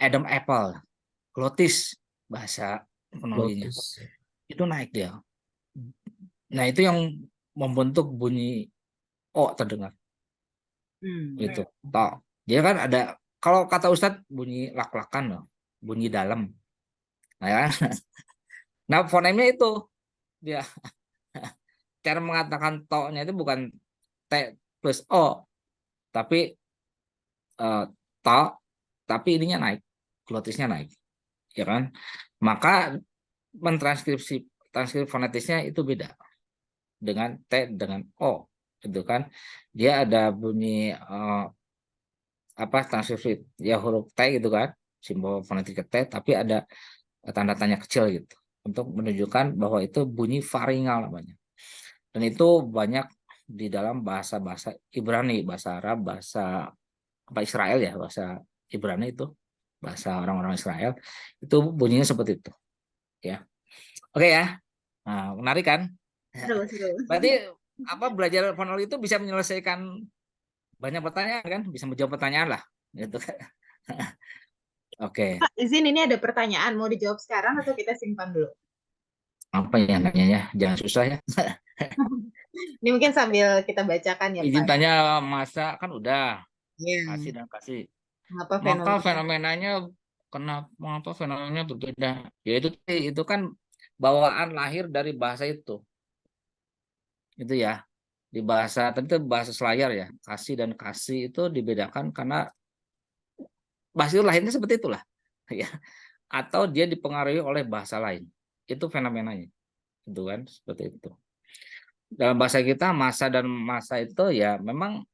Adam Apple, glotis bahasa fonologinya. Lotus. Itu naik dia. Nah, itu yang membentuk bunyi O terdengar. Itu. Toh. Dia kan ada, kalau kata Ustadz bunyi lak-lakan loh, bunyi dalam. Nah, ya. Nah, fonemnya itu dia cara mengatakan to-nya itu bukan T plus O, tapi to, tapi ininya naik, glotisnya naik, ya kan? Maka transkrip fonetisnya itu beda dengan T dengan O, itu kan? Dia ada bunyi apa transkripsi ya huruf T gitu kan, simbol fonetik T, tapi ada tanda tanya kecil gitu untuk menunjukkan bahwa itu bunyi varingal namanya. Dan itu banyak di dalam bahasa-bahasa Ibrani, bahasa Arab, bahasa apa Israel ya, bahasa Ibrani itu, bahasa orang-orang Israel itu bunyinya seperti itu, ya. Oke ya. Nah, menarik kan? Seru. Berarti apa belajar fonologi itu bisa menyelesaikan banyak pertanyaan kan, bisa menjawab pertanyaan lah, gitu kan. Oke. Pak, izin ini ada pertanyaan. Mau dijawab sekarang atau kita simpan dulu? Apa ya nanyanya? Jangan susah ya. Ini mungkin sambil kita bacakan ya, Izin Pak. tanya masa kan udah Ya. kasih dan kasih. Mengapa Maka fenomena? fenomenanya mengapa fenomenanya berbeda? Ya itu kan bawaan lahir dari bahasa itu. Itu ya. Di bahasa tadi itu bahasa Selayar ya. Kasih dan kasih itu dibedakan karena bahasa itu lahirnya seperti itulah. Ya. Atau dia dipengaruhi oleh bahasa lain. Itu fenomenanya. Itu kan seperti itu. Dalam bahasa kita masa dan masa itu ya memang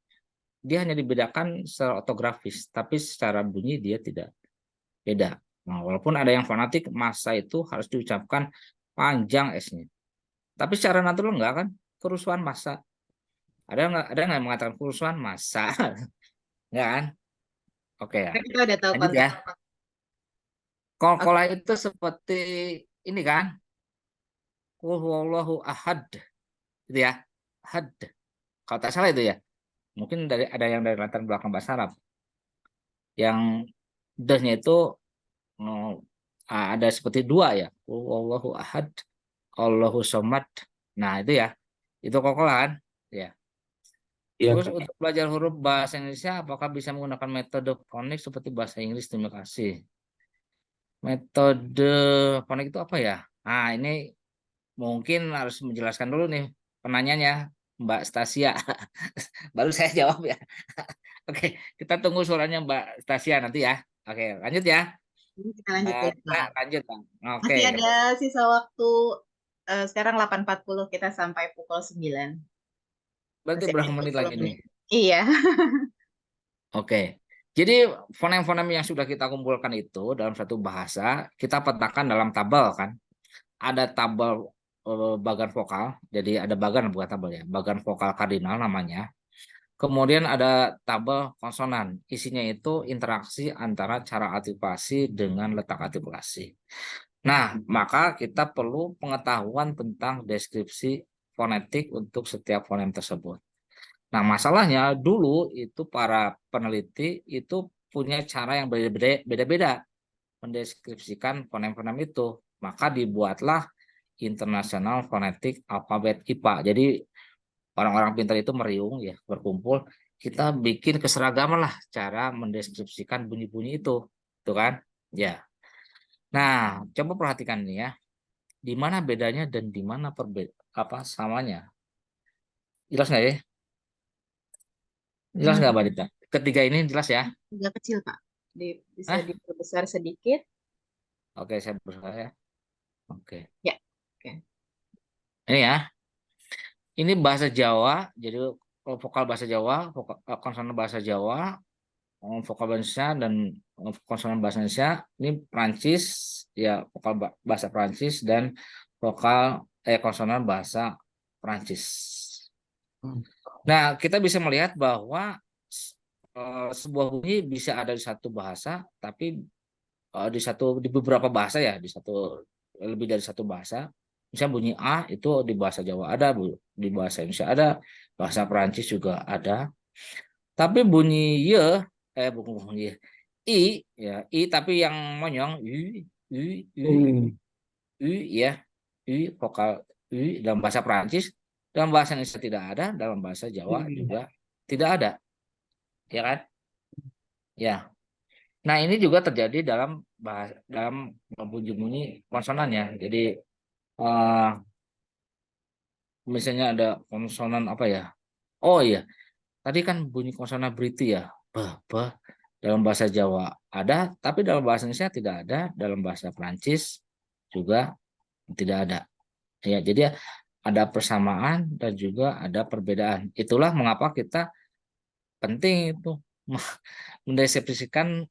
dia hanya dibedakan secara ortografis, tapi secara bunyi dia tidak beda. Nah, walaupun ada yang fanatik masa itu harus diucapkan panjang S-nya. Tapi secara natural enggak kan? Kerusuhan massa. Ada nggak yang mengatakan kerusuhan massa? Enggak kan? Oke ya. Kita udah tahu Lanjut ya. konteks. Kol-kola itu seperti ini kan? Qul huwallahu ahad. Gitu ya. Ahad. Kalau tak salah itu ya. Mungkin ada yang dari latar belakang bahasa Arab. Yang nya itu ada seperti dua ya. Qul huwallahu ahad. Allahu somad. Nah, itu ya. Itu kokolan ya. Iya, Terus Kak. untuk belajar huruf bahasa Indonesia, apakah bisa menggunakan metode fonik seperti bahasa Inggris? Terima kasih. Metode fonik itu apa ya? Nah, ini mungkin harus menjelaskan dulu nih penanyanya, Mbak Stasia. Baru saya jawab ya. Oke, kita tunggu suaranya Mbak Stasia nanti ya. Oke, lanjut ya. Ini kita lanjut ya, Nah, Pak. lanjut, Bang. Oke, Masih ada sisa waktu, sekarang 8.40, kita sampai pukul 9. berarti Masih berapa ada menit 20 lagi nih? menit. Iya. Oke, jadi fonem-fonem yang sudah kita kumpulkan itu dalam satu bahasa, kita petakan dalam tabel kan. Ada tabel bagan vokal, jadi ada bagan bukan tabel ya, bagan vokal kardinal namanya. Kemudian ada tabel konsonan, isinya itu interaksi antara cara artikulasi dengan letak artikulasi. Nah, maka kita perlu pengetahuan tentang deskripsi fonetik untuk setiap fonem tersebut. Nah, masalahnya dulu itu para peneliti itu punya cara yang beda-beda mendeskripsikan fonem-fonem itu. Maka dibuatlah International Phonetic Alphabet IPA. Jadi orang-orang pintar itu meriung ya, berkumpul, kita bikin keseragaman lah cara mendeskripsikan bunyi-bunyi itu. Tuh kan? Ya. Nah, coba perhatikan ini ya. Di mana bedanya dan di mana samanya? Jelas nggak ya? Jelas Hmm, nggak, Mbak Dita? Ketiga ini jelas ya? agak kecil, Pak. Bisa Hah? diperbesar sedikit. Oke, saya berusaha ya. Oke. Ya, oke. Ini ya. Ini bahasa Jawa. Jadi vokal bahasa Jawa, konsonan bahasa Jawa, vokal bahasa Indonesia dan konsonan bahasa Indonesia. Ini Prancis, ya vokal bahasa Prancis dan konsonan bahasa Prancis. Nah, kita bisa melihat bahwa sebuah bunyi bisa ada di satu bahasa, tapi di beberapa bahasa ya, di satu lebih dari satu bahasa. Misalnya bunyi A itu di bahasa Jawa ada, di bahasa Indonesia ada, bahasa Perancis juga ada. Tapi bunyi Y, bukan bunyi I, ya I tapi yang monyong, ya, vokal dalam bahasa Perancis, dalam bahasa Indonesia tidak ada, dalam bahasa Jawa juga tidak ada, ya kan? Ya. Nah, ini juga terjadi dalam bunyi-bunyi konsonan ya. Jadi eh, misalnya ada konsonan apa ya? Oh iya, tadi kan bunyi konsonan Briti ya. Bah. Dalam bahasa Jawa ada, tapi dalam bahasa Indonesia tidak ada, dalam bahasa Prancis juga tidak ada. Ya, jadi ada persamaan dan juga ada perbedaan. Itulah mengapa kita penting itu mendeskripsikan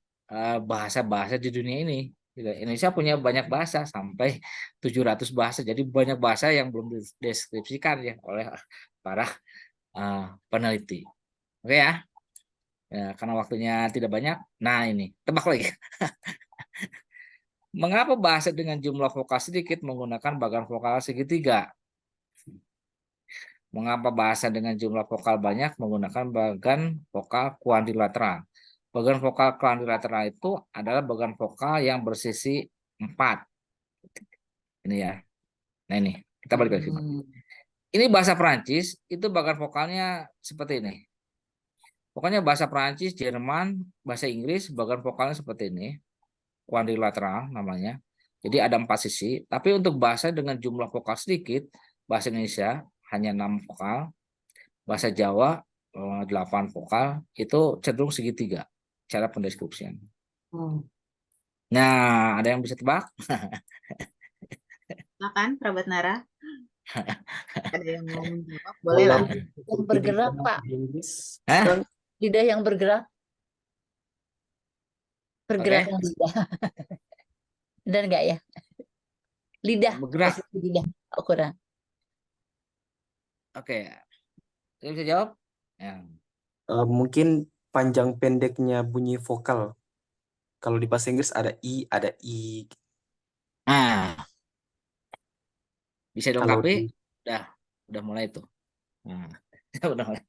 bahasa-bahasa di dunia ini. Indonesia punya banyak bahasa sampai 700 bahasa. Jadi banyak bahasa yang belum dideskripsikan ya oleh para peneliti. Oke ya. Ya, karena waktunya tidak banyak. Nah, ini tebak lagi. Mengapa bahasa dengan jumlah vokal sedikit menggunakan bagan vokal segitiga? Mengapa bahasa dengan jumlah vokal banyak menggunakan bagan vokal kuadrilateral? Bagan vokal kuadrilateral itu adalah bagan vokal yang bersisi 4. Ini ya. Nah ini, kita balik ke sini. Ini bahasa Perancis, itu bagan vokalnya seperti ini. Pokoknya bahasa Perancis, Jerman, bahasa Inggris, bagan vokalnya seperti ini. Kuadrilateral namanya. Jadi ada 4 sisi. Tapi untuk bahasa dengan jumlah vokal sedikit, bahasa Indonesia hanya 6 vokal, bahasa Jawa 8 vokal, itu cenderung segitiga cara pendeskripsian. Nah, ada yang bisa tebak? Silakan, kerabat Nara. Ada yang mau menjawab? Boleh lah. Yang bergerak, Pak. Hah? Lidah yang bergerak. Pergerakan Oke. lidah. Benar nggak ya? Lidah. Bergerak. Posisi lidah. Oh, kurang. Oke. Saya bisa jawab? Ya. Mungkin panjang pendeknya bunyi vokal. Kalau di bahasa Inggris ada I, ada I. Nah, bisa Kalau dilengkapi? di Udah mulai itu. Nah, udah mulai.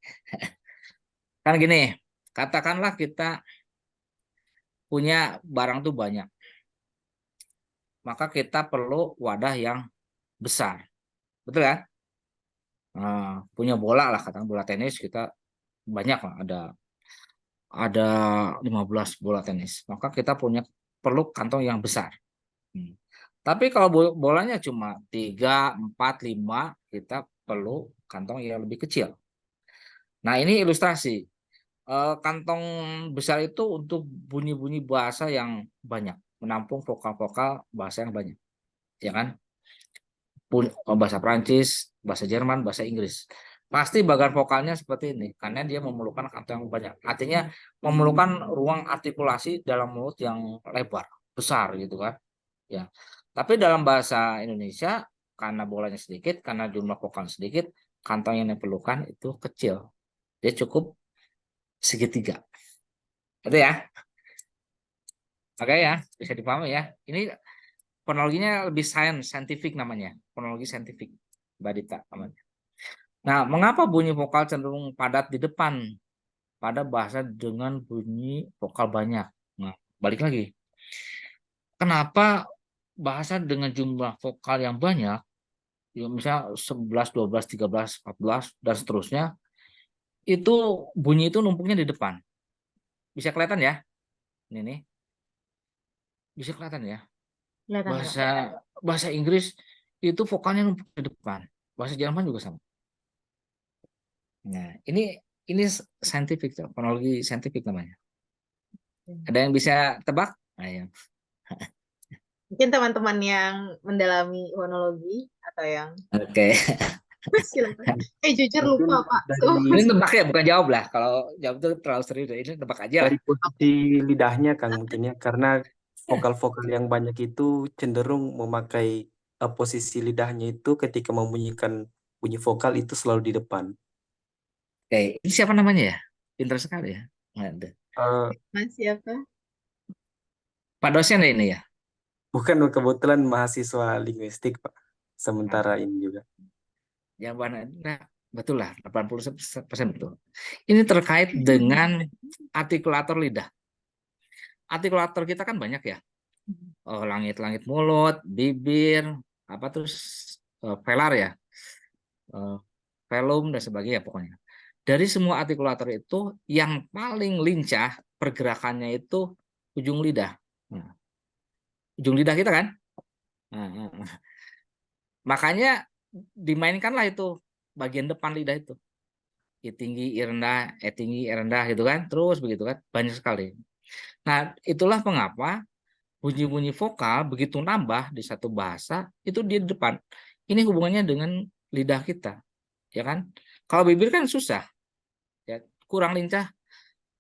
Kan gini, katakanlah kita punya barang tuh banyak. Maka kita perlu wadah yang besar. Betul kan? Punya bola lah, katakan bola tenis, kita banyak lah, ada 15 bola tenis. Maka kita perlu kantong yang besar. Tapi kalau bolanya cuma 3, 4, 5, kita perlu kantong yang lebih kecil. Nah, ini ilustrasi. Kantong besar itu untuk bunyi-bunyi bahasa yang banyak, menampung vokal-vokal bahasa yang banyak, ya kan? Bahasa Prancis, bahasa Jerman, bahasa Inggris. Pasti bagian vokalnya seperti ini, karena dia memerlukan kantong yang banyak. Artinya memerlukan ruang artikulasi dalam mulut yang lebar, besar gitu kan. Ya. Tapi dalam bahasa Indonesia, karena bolanya sedikit, karena jumlah vokal sedikit, kantong yang diperlukan itu kecil. Dia cukup segitiga. Itu ya. Oke ya, bisa dipahami ya. Ini fonologinya lebih scientific namanya. Fonologi saintifik, Mbak Dita namanya. Nah, mengapa bunyi vokal cenderung padat di depan pada bahasa dengan bunyi vokal banyak? Nah, balik lagi. Kenapa bahasa dengan jumlah vokal yang banyak, ya misalnya 11, 12, 13, 14, dan seterusnya, itu bunyi itu numpuknya di depan. Bisa kelihatan ya? Ini nih. Bisa kelihatan ya? Kelihatan, Pak. Bahasa Inggris itu vokalnya numpuk di depan. Bahasa Jerman juga sama. Nah, ini scientific, fonologi saintifik namanya. Ada yang bisa tebak? Ayo. Mungkin teman-teman yang mendalami fonologi atau yang Oke. silakan. Jujur Mungkin lupa, Pak. Ini tebak ya, bukan jawab lah. Kalau jawab itu terlalu serius. Ini tebak aja lah. dari posisi lidahnya Kang mungkin ya, karena vokal-vokal yang banyak itu cenderung memakai posisi lidahnya itu ketika membunyikan bunyi vokal itu selalu di depan. Oke, ini siapa namanya ya? Pintar sekali ya. Nggak ada. Mas siapa? Pak dosen ya ini ya? Bukan, kebetulan mahasiswa linguistik Pak. Sementara ini juga. Jawaban nah, betul lah, 80% betul. Ini terkait dengan artikulator lidah. Artikulator kita kan banyak ya. Langit-langit mulut, bibir, apa terus velar ya. Velum dan sebagainya pokoknya. Dari semua artikulator itu yang paling lincah pergerakannya itu ujung lidah. Nah, ujung lidah kita kan. Makanya dimainkanlah itu bagian depan lidah itu. I tinggi, I rendah, E tinggi, E rendah gitu kan. Terus begitu kan. Banyak sekali. Nah, itulah mengapa bunyi-bunyi vokal begitu nambah di satu bahasa itu di depan. Ini hubungannya dengan lidah kita. Ya kan? Kalau bibir kan susah. Ya, kurang lincah.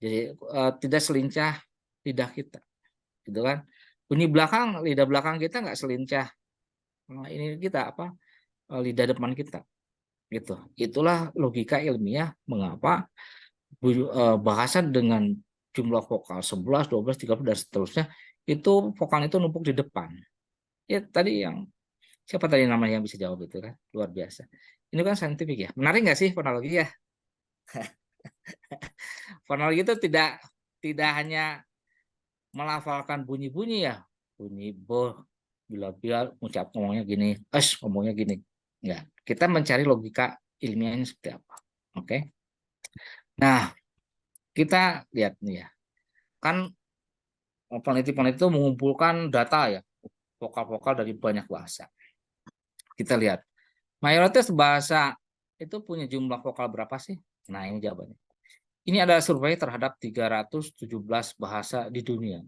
Jadi tidak selincah lidah kita. Gitu kan? Bunyi belakang, lidah belakang kita nggak selincah. Nah, ini kita apa? Lidah depan kita. Gitu. Itulah logika ilmiah mengapa bahasa dengan jumlah vokal 11, 12, 13 dan seterusnya itu vokal itu numpuk di depan. Ya tadi yang siapa tadi namanya yang bisa jawab itu kan luar biasa. Ini kan saintifik ya. Menarik nggak sih fonologi ya? Fonologi itu tidak hanya melafalkan bunyi-bunyi ya, bunyi bo, bila ucap ngomongnya gini, ngomongnya gini. Enggak. Kita mencari logika ilmiahnya seperti apa. Oke. Nah, kita lihat nih ya. Kan peneliti-peneliti itu mengumpulkan data ya, vokal-vokal dari banyak bahasa. Kita lihat. Mayoritas bahasa itu punya jumlah vokal berapa sih? Nah, ini jawabannya. Ini ada survei terhadap 317 bahasa di dunia.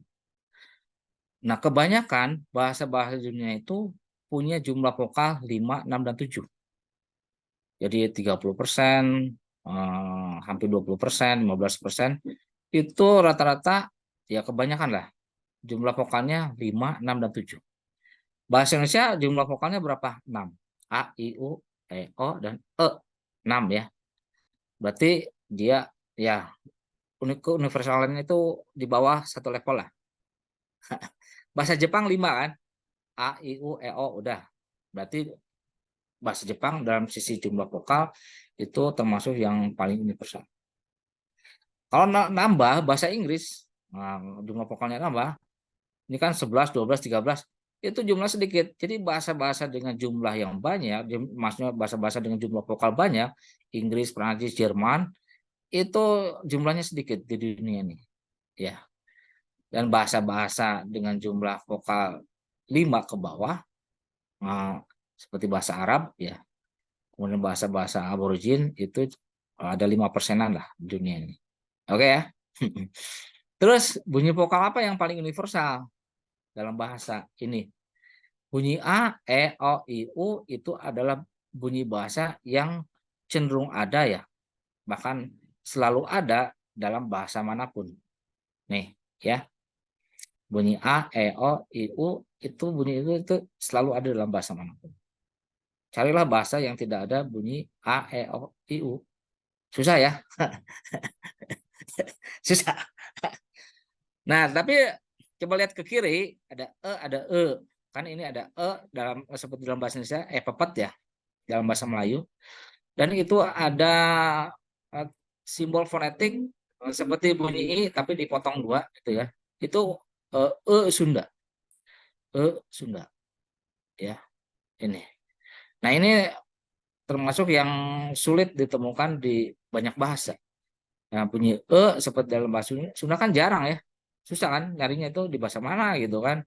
Nah, kebanyakan bahasa-bahasa di dunia itu punya jumlah vokal 5, 6, dan 7. Jadi 30%, hampir 20%, 15%, itu rata-rata ya kebanyakan lah. Jumlah vokalnya 5, 6, dan 7. Bahasa Indonesia jumlah vokalnya berapa? 6. A, I, U, E, O, dan E. 6 ya. Berarti dia ya universalannya itu di bawah satu level lah. Bahasa Jepang 5 kan? A, I, U, E, O udah. Berarti bahasa Jepang dalam sisi jumlah vokal itu termasuk yang paling universal. Kalau nambah bahasa Inggris, nah, jumlah vokalnya nambah. Ini kan 11, 12, 13. Itu jumlah sedikit. Jadi bahasa-bahasa dengan jumlah yang banyak, maksudnya bahasa-bahasa dengan jumlah vokal banyak, Inggris, Prancis, Jerman, itu jumlahnya sedikit di dunia ini, ya. Dan bahasa-bahasa dengan jumlah vokal 5 ke bawah, seperti bahasa Arab, ya. Kemudian bahasa-bahasa aborigin itu ada 5%-an lah di dunia ini. Oke ya. Terus bunyi vokal apa yang paling universal dalam bahasa ini? Bunyi A, E, O, I, U itu adalah bunyi bahasa yang cenderung ada ya. Bahkan selalu ada dalam bahasa manapun. Nih ya. Bunyi A, E, O, I, U itu bunyi itu selalu ada dalam bahasa manapun. Carilah bahasa yang tidak ada bunyi A, E, O, I, U. Susah ya. Susah. Nah, tapi coba lihat ke kiri, ada E, ada E. Kan ini ada E dalam seperti dalam bahasa Indonesia, pepet ya, dalam bahasa Melayu. Dan itu ada simbol fonetik seperti bunyi I tapi dipotong 2 gitu ya. Itu Sunda. Sunda. Ya, ini. Nah, ini termasuk yang sulit ditemukan di banyak bahasa. Nah, bunyi seperti dalam bahasa Sunda kan jarang ya. Susah kan nyarinya itu di bahasa mana gitu kan.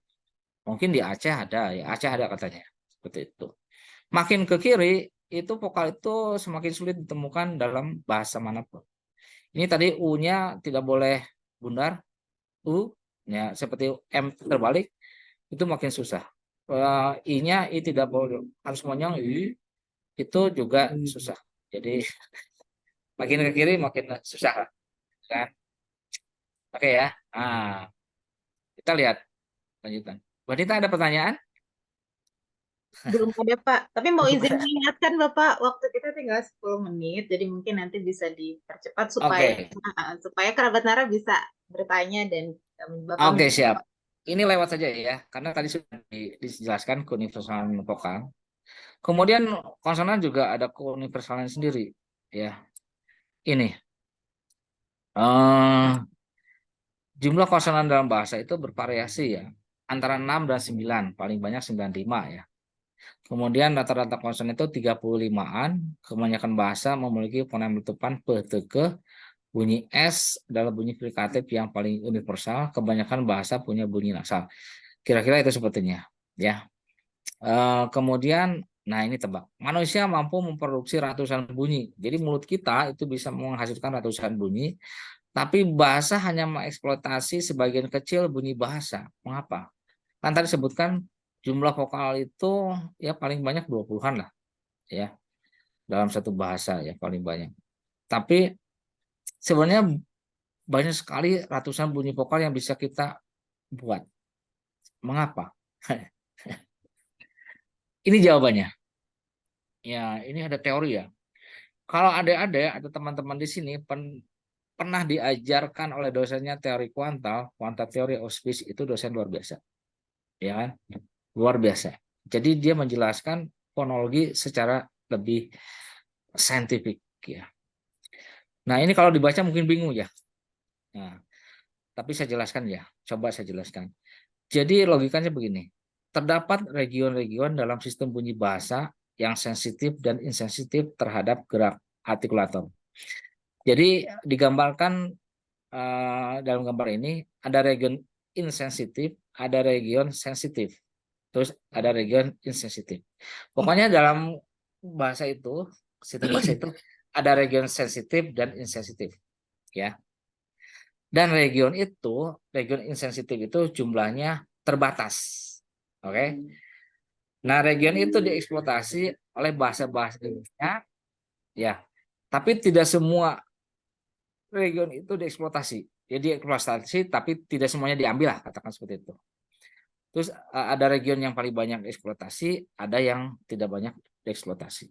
Mungkin di Aceh ada, ya Aceh ada katanya. Seperti itu. Makin ke kiri, itu vokal itu semakin sulit ditemukan dalam bahasa manapun. Ini tadi U-nya tidak boleh bundar, U, ya seperti M terbalik, itu makin susah. I-nya I tidak boleh, harus monyong, I, itu juga susah. Jadi makin ke kiri makin susah kan. Oke ya. Nah, kita lihat lanjutan. Mbak Dita ada pertanyaan? Belum ada, Pak. Tapi mau izin mengingatkan, Bapak, waktu kita tinggal 10 menit, jadi mungkin nanti bisa dipercepat supaya Oke. supaya kerabat Nara bisa bertanya dan Bapak Oke, siap. menjawab. Ini lewat saja ya, karena tadi sudah dijelaskan keuniversalan vokal. Kemudian konsonan juga ada keuniversalan sendiri, ya. Ini jumlah konsonan dalam bahasa itu bervariasi ya, antara 6 dan 9, paling banyak 95 ya. Kemudian rata-rata konsonan itu 35-an, kebanyakan bahasa memiliki fonem letupan p, t, k. Bunyi S adalah bunyi frikatif yang paling universal, kebanyakan bahasa punya bunyi nasal. Kira-kira itu sepertinya, ya. Kemudian, nah ini tebak. Manusia mampu memproduksi ratusan bunyi. Jadi mulut kita itu bisa menghasilkan ratusan bunyi, tapi bahasa hanya mengeksploitasi sebagian kecil bunyi bahasa. Mengapa? Kan tadi sebutkan jumlah vokal itu ya paling banyak 20-an lah, ya. Dalam satu bahasa ya paling banyak. Tapi sebenarnya banyak sekali ratusan bunyi vokal yang bisa kita buat. Mengapa? Ini jawabannya. Ya, ini ada teori ya. Kalau adik-adik atau teman-teman di sini pernah diajarkan oleh dosennya teori kuantal teori of speech, itu dosen luar biasa. Ya kan? Luar biasa. Jadi dia menjelaskan fonologi secara lebih saintifik ya. Nah, ini kalau dibaca mungkin bingung ya. Nah, tapi saya jelaskan ya. Coba saya jelaskan. Jadi logikanya begini. Terdapat region-region dalam sistem bunyi bahasa yang sensitif dan insensitif terhadap gerak artikulator. Jadi digambarkan dalam gambar ini ada region insensitif, ada region sensitif, terus ada region insensitif. Pokoknya dalam bahasa itu, sistem bahasa itu ada region sensitif dan insensitif, ya. Dan region insensitif itu jumlahnya terbatas, oke? Nah, region itu dieksploitasi oleh bahasa-bahasa Indonesia, ya. Tapi tidak semua region itu dieksploitasi. Jadi eksploitasi tapi tidak semuanya diambil lah, katakan seperti itu. Terus ada region yang paling banyak dieksploitasi, ada yang tidak banyak dieksploitasi.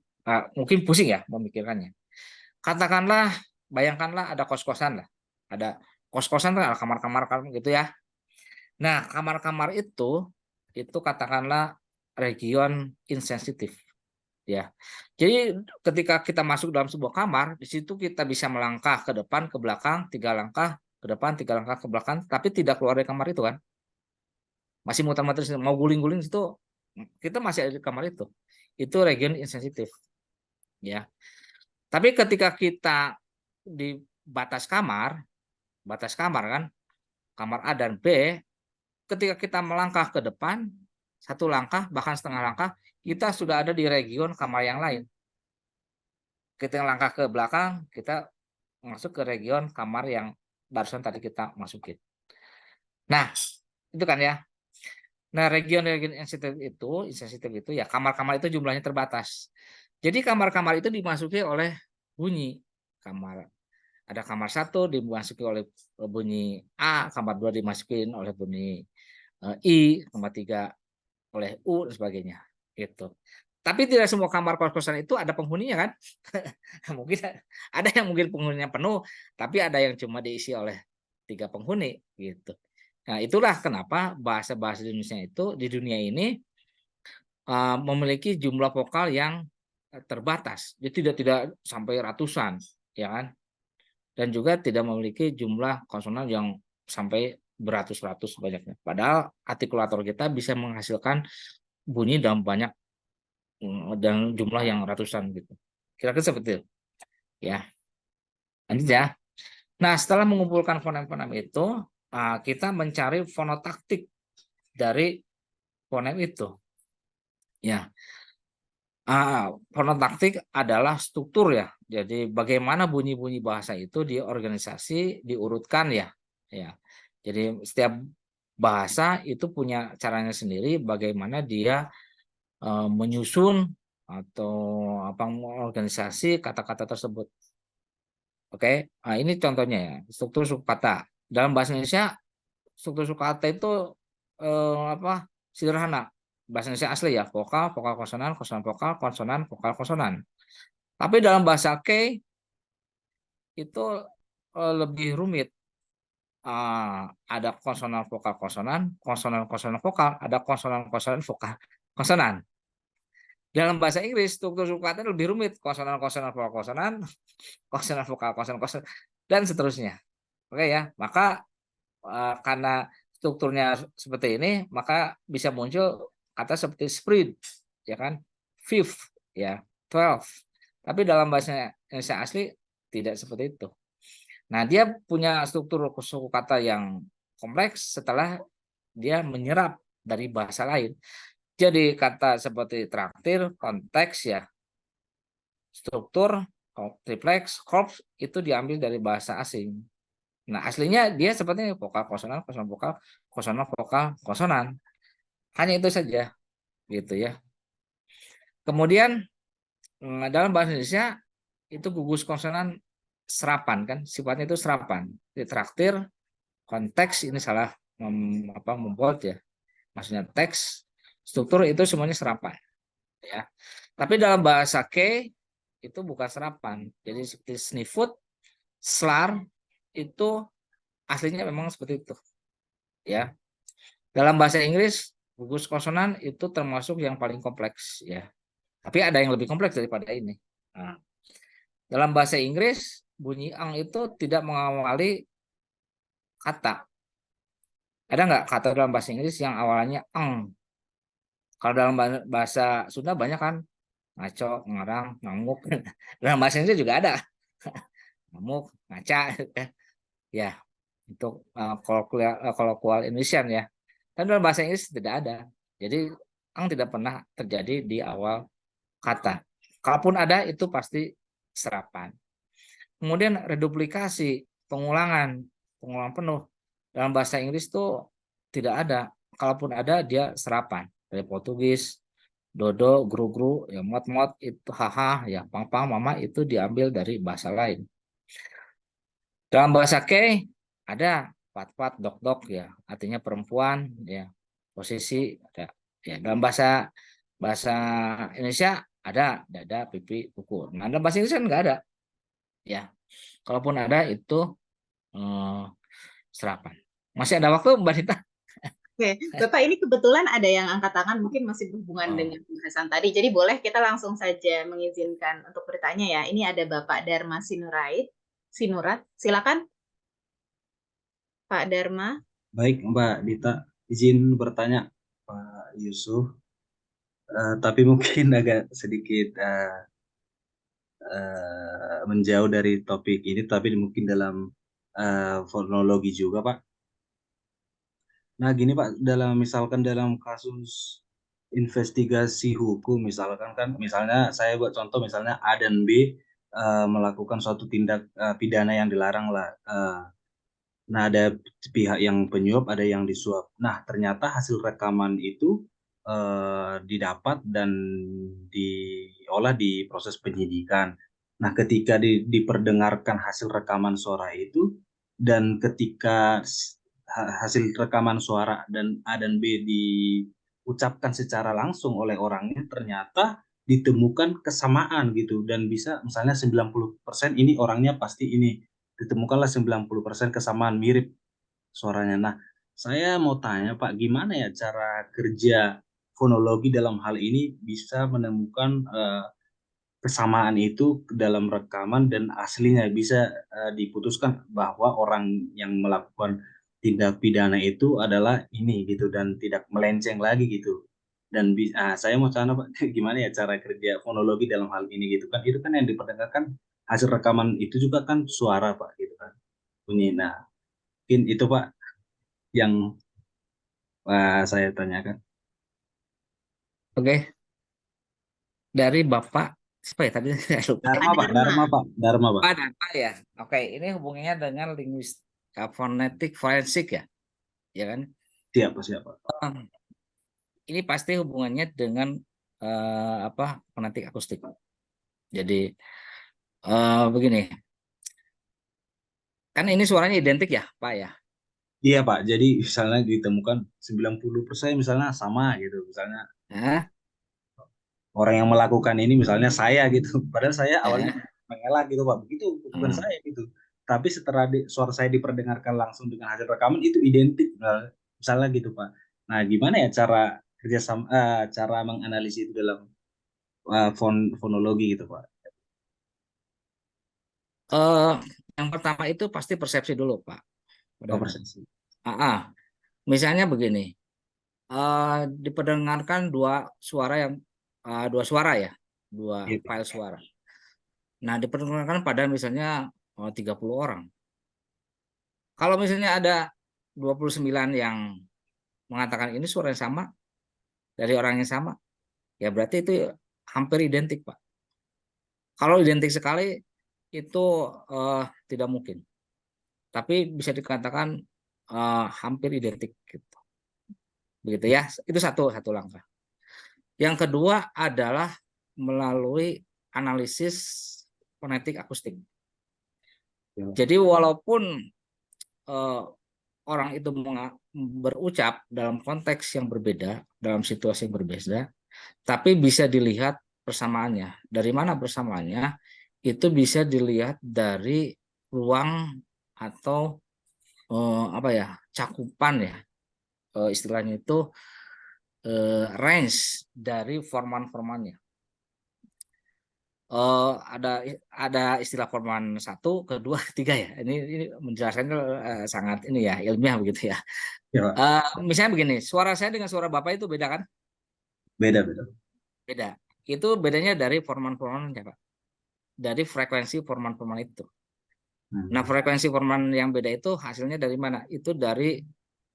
Mungkin pusing ya memikirkannya. Katakanlah, bayangkanlah ada kos-kosan lah. Ada kos-kosan kan, ada kamar-kamar gitu ya. Nah, kamar-kamar itu katakanlah region insensitif. Ya, jadi ketika kita masuk dalam sebuah kamar, di situ kita bisa melangkah ke depan, ke belakang, 3 langkah ke depan, 3 langkah ke belakang, tapi tidak keluar dari kamar itu kan. Masih muter-muter, mau guling-guling itu, kita masih ada di kamar itu. Itu region insensitif. Ya. Tapi ketika kita batas kamar kan, kamar A dan B, ketika kita melangkah ke depan, satu langkah bahkan setengah langkah, kita sudah ada di region kamar yang lain. Kita langkah ke belakang, kita masuk ke region kamar yang barusan tadi kita masukin. Nah, itu kan ya. Nah, region-region sensitif itu ya kamar-kamar itu jumlahnya terbatas. Jadi kamar-kamar itu dimasuki oleh bunyi. Ada kamar 1 dimasuki oleh bunyi A, kamar 2 dimasukin oleh bunyi I, kamar 3 oleh U dan sebagainya. Gitu. Tapi tidak semua kamar kos-kosan itu ada penghuninya kan? Mungkin ada yang mungkin penghuninya penuh, tapi ada yang cuma diisi oleh 3 penghuni gitu. Nah, itulah kenapa bahasa-bahasa Indonesia itu di dunia ini memiliki jumlah vokal yang terbatas. Jadi tidak sampai ratusan, ya kan? Dan juga tidak memiliki jumlah konsonan yang sampai beratus-ratus banyaknya. Padahal artikulator kita bisa menghasilkan bunyi dalam banyak dan jumlah yang ratusan gitu. Kira-kira seperti itu. Ya. Lanjut ya. Nah, setelah mengumpulkan fonem-fonem itu, kita mencari fonotaktik dari fonem itu. Ya. Fonotaktik adalah struktur ya. Jadi bagaimana bunyi-bunyi bahasa itu diorganisasi, diurutkan ya. Ya. Jadi setiap bahasa itu punya caranya sendiri bagaimana dia menyusun atau organisasi kata-kata tersebut. Oke, nah ini contohnya ya, struktur sukakata. Dalam bahasa Indonesia, struktur sukakata itu sederhana. Bahasa Indonesia asli ya, vokal, vokal konsonan, konsonan vokal, vokal konsonan. Tapi dalam bahasa K itu lebih rumit. Ada konsonan vokal konsonan, konsonan konsonan vokal, ada konsonan konsonan vokal konsonan. Dalam bahasa Inggris struktur sukakata lebih rumit, konsonan konsonan vokal konsonan, konsonan vokal konsonan konsonan dan seterusnya. Oke ya, maka karena strukturnya seperti ini, maka bisa muncul kata seperti spread, ya kan, fifth, ya, 12. Tapi dalam bahasa Indonesia asli tidak seperti itu. Nah, dia punya struktur suku kata yang kompleks setelah dia menyerap dari bahasa lain. Jadi kata seperti traktir, konteks ya, struktur, triplex, korps itu diambil dari bahasa asing. Nah, aslinya dia seperti vokal konsonan, konsonan vokal, konsonan vokal, konsonan. Hanya itu saja, gitu ya. Kemudian dalam bahasa Indonesia itu gugus konsonan serapan kan, sifatnya itu serapan. Di traktir, konteks ini salah membuat ya. Maksudnya teks, struktur itu semuanya serapan, ya. Tapi dalam bahasa K itu bukan serapan. Jadi seperti sniffut, slar itu aslinya memang seperti itu, ya. Dalam bahasa Inggris gugus konsonan itu termasuk yang paling kompleks, ya. Tapi ada yang lebih kompleks daripada ini. Nah, dalam bahasa Inggris bunyi ang itu tidak mengawali kata. Ada nggak kata dalam bahasa Inggris yang awalnya ang? Kalau dalam bahasa Sunda banyak kan, ngaco, ngarang, ngamuk. Dalam bahasa Inggris juga ada. Ngamuk, ngaca, ya, untuk kolokvial Indonesian ya. Dan dalam bahasa Inggris tidak ada. Jadi ang tidak pernah terjadi di awal kata. Kalaupun ada itu pasti serapan. Kemudian reduplikasi, pengulangan penuh. Dalam bahasa Inggris itu tidak ada. Kalaupun ada dia serapan. Dari Portugis, dodo, gru-gru, ya mot-mot itu haha, ya pang-pang, mama itu diambil dari bahasa lain. Dalam bahasa K ada pat-pat, dok-dok ya, artinya perempuan ya, posisi ada. Ya, dalam bahasa Indonesia ada dada, pipi, kuku. Nah, dalam bahasa Inggris kan nggak ada. Ya. Kalaupun ada itu serapan. Masih ada waktu Mbak Dita? Oke, Bapak ini kebetulan ada yang angkat tangan mungkin masih berhubungan dengan pembahasan tadi. Jadi boleh kita langsung saja mengizinkan untuk bertanya ya. Ini ada Bapak Dharma Sinurat. Silakan. Pak Dharma. Baik, Mbak Dita, izin bertanya Pak Yusuf, tapi mungkin agak sedikit agak menjauh dari topik ini, tapi mungkin dalam fonologi juga, Pak. Nah, gini Pak, misalkan dalam kasus investigasi hukum, misalkan kan, misalnya saya buat contoh, misalnya A dan B melakukan suatu tindak pidana yang dilarang lah. Nah, ada pihak yang penyuap, ada yang disuap. Nah, ternyata hasil rekaman itu didapat dan diolah di proses penyidikan. Nah, ketika diperdengarkan hasil rekaman suara itu, dan ketika hasil rekaman suara dan A dan B diucapkan secara langsung oleh orangnya, ternyata ditemukan kesamaan gitu, dan bisa misalnya 90% ini orangnya pasti ini, ditemukanlah 90% kesamaan mirip suaranya. Nah, saya mau tanya Pak, gimana ya cara kerja fonologi dalam hal ini bisa menemukan kesamaan itu dalam rekaman dan aslinya, bisa diputuskan bahwa orang yang melakukan tindak pidana itu adalah ini gitu, dan tidak melenceng lagi gitu. Dan saya mau tanya Pak, gimana ya cara kerja fonologi dalam hal ini gitu kan? Itu kan yang diperdengarkan hasil rekaman itu juga kan suara Pak gitu kan, bunyi. Nah, mungkin itu Pak yang saya tanyakan. Oke, dari Bapak siapa ya tadi? Saya lupa. Dharma Pak, Dharma. Dharma Pak. Data ya. Oke, ini hubungannya dengan fonetik forensik ya, ya kan? Siapa? Ini pasti hubungannya dengan fonetik akustik. Jadi begini, kan ini suaranya identik ya, Pak ya? Iya Pak, jadi misalnya ditemukan 90% misalnya sama gitu, misalnya Nah, orang yang melakukan ini misalnya saya gitu, padahal saya awalnya mengelak gitu Pak, begitu bukan saya gitu. Tapi setelah suara saya diperdengarkan langsung dengan hasil rekaman itu identik, misalnya gitu Pak. Nah, gimana ya cara kerjasama, cara menganalisis itu dalam fonologi gitu Pak? yang pertama itu pasti persepsi dulu, Pak. Oh, persepsi. Misalnya begini, diperdengarkan dua suara ya, dua Gitu. file suara. Nah, diperdengarkan pada misalnya 30 orang. Kalau misalnya ada 29 yang mengatakan ini suara yang sama dari orang yang sama, ya berarti itu hampir identik, Pak. Kalau identik sekali itu tidak mungkin. Tapi bisa dikatakan hampir identik gitu. Begitu ya. Itu satu langkah. Yang kedua adalah melalui analisis fonetik akustik. Jadi walaupun orang itu berucap dalam konteks yang berbeda, dalam situasi yang berbeda, tapi bisa dilihat persamaannya. Dari mana persamaannya? Itu bisa dilihat dari ruang atau cakupan ya, istilahnya itu range dari forman-formannya. Ada istilah forman 1, kedua, 3 ya. Ini menjelaskannya sangat ini ya, ilmiah begitu ya. Ya, Misalnya begini, suara saya dengan suara Bapak itu beda kan? beda. Beda. Itu bedanya dari forman-formannya, Pak. Dari frekuensi forman-forman itu. Nah, frekuensi forman yang beda itu hasilnya dari mana? Itu dari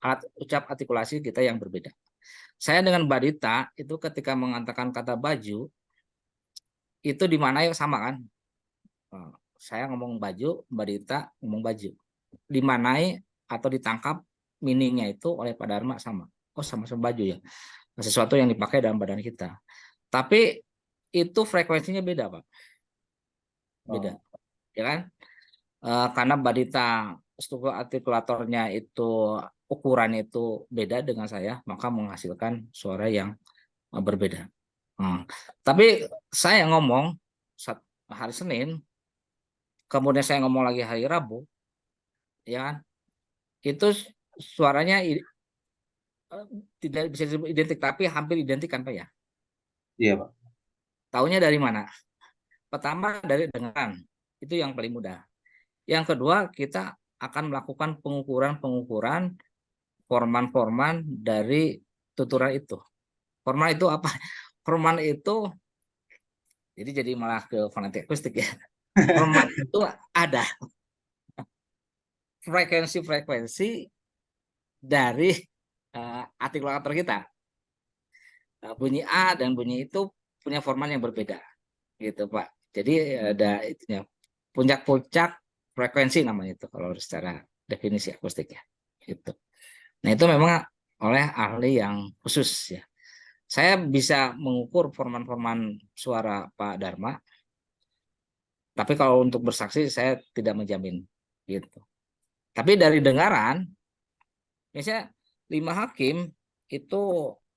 alat ucap artikulasi kita yang berbeda. Saya dengan Mbak Dita itu ketika mengatakan kata baju, itu di mana ya sama kan? Saya ngomong baju, Mbak Dita ngomong baju. Dimanai atau ditangkap meaningnya itu oleh Pak Dharma sama. Oh, sama-sama baju ya. Sesuatu yang dipakai dalam badan kita. Tapi itu frekuensinya beda, Pak. Beda. Ya kan? Karena Mbak Dita struktur artikulatornya itu ukurannya itu beda dengan saya, maka menghasilkan suara yang berbeda. Tapi saya ngomong hari Senin, kemudian saya ngomong lagi hari Rabu, ya kan? Itu suaranya tidak bisa identik, tapi hampir identik kan Pak ya? Iya Pak. Taunya dari mana? Pertama dari dengaran, itu yang paling mudah. Yang kedua, kita akan melakukan pengukuran forman-forman dari tuturan itu. Forman itu apa? Forman itu jadi malah ke fonetik akustik ya. format itu ada frekuensi dari artikulator kita. Bunyi A dan bunyi itu punya format yang berbeda, gitu Pak. Jadi ada itunya puncak-puncak frekuensi namanya itu kalau secara definisi akustik ya. Gitu. Nah itu memang oleh ahli yang khusus ya. Saya bisa mengukur forman-forman suara Pak Dharma, tapi kalau untuk bersaksi saya tidak menjamin gitu. Tapi dari dengaran, biasanya 5 hakim itu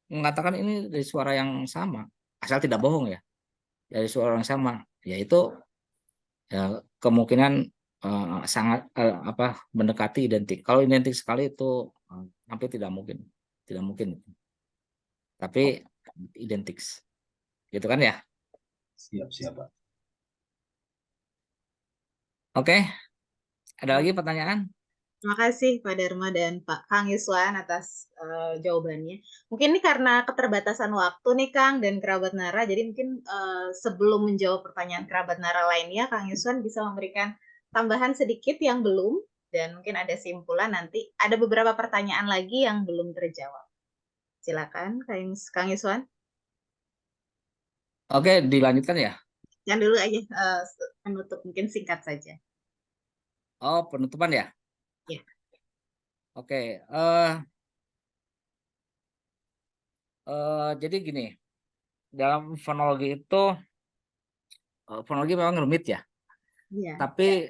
mengatakan ini dari suara yang sama, asal tidak bohong ya, dari suara yang sama, yaitu ya, kemungkinan sangat mendekati identik. Kalau identik sekali itu hampir tidak mungkin, tapi identik, gitu kan ya? Siap, Pak. Oke, ada lagi pertanyaan? Terima kasih Pak Dharma dan Pak Kang Yuswan atas jawabannya. Mungkin ini karena keterbatasan waktu nih Kang dan kerabat Nara, jadi mungkin sebelum menjawab pertanyaan kerabat Nara lainnya, Kang Yuswan bisa memberikan tambahan sedikit yang belum, dan mungkin ada simpulan nanti. Ada beberapa pertanyaan lagi yang belum terjawab. Silakan Kang Yuswan. Oke, dilanjutkan ya? Yang dulu aja penutup, mungkin singkat saja. Oh, penutupan ya? Ya. Oke, jadi gini, dalam fonologi itu, fonologi memang rumit ya, Iya. tapi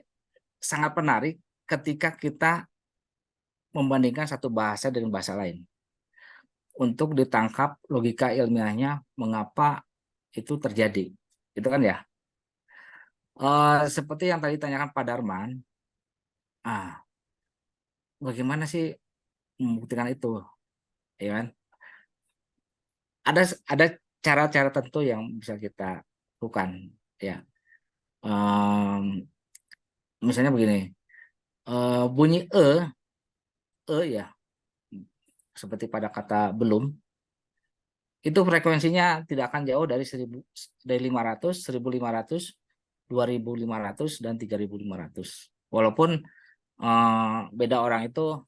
sangat menarik ketika kita membandingkan satu bahasa dengan bahasa lain. Untuk ditangkap logika ilmiahnya mengapa itu terjadi. Itu kan ya. Seperti yang tadi tanyakan Pak Darman, bagaimana sih membuktikan itu? Ya kan? Ada cara-cara tentu yang bisa kita lakukan. Ya. Misalnya begini, bunyi ya, seperti pada kata belum, itu frekuensinya tidak akan jauh dari 500, 1500, 2500 dan 3500. Walaupun beda orang itu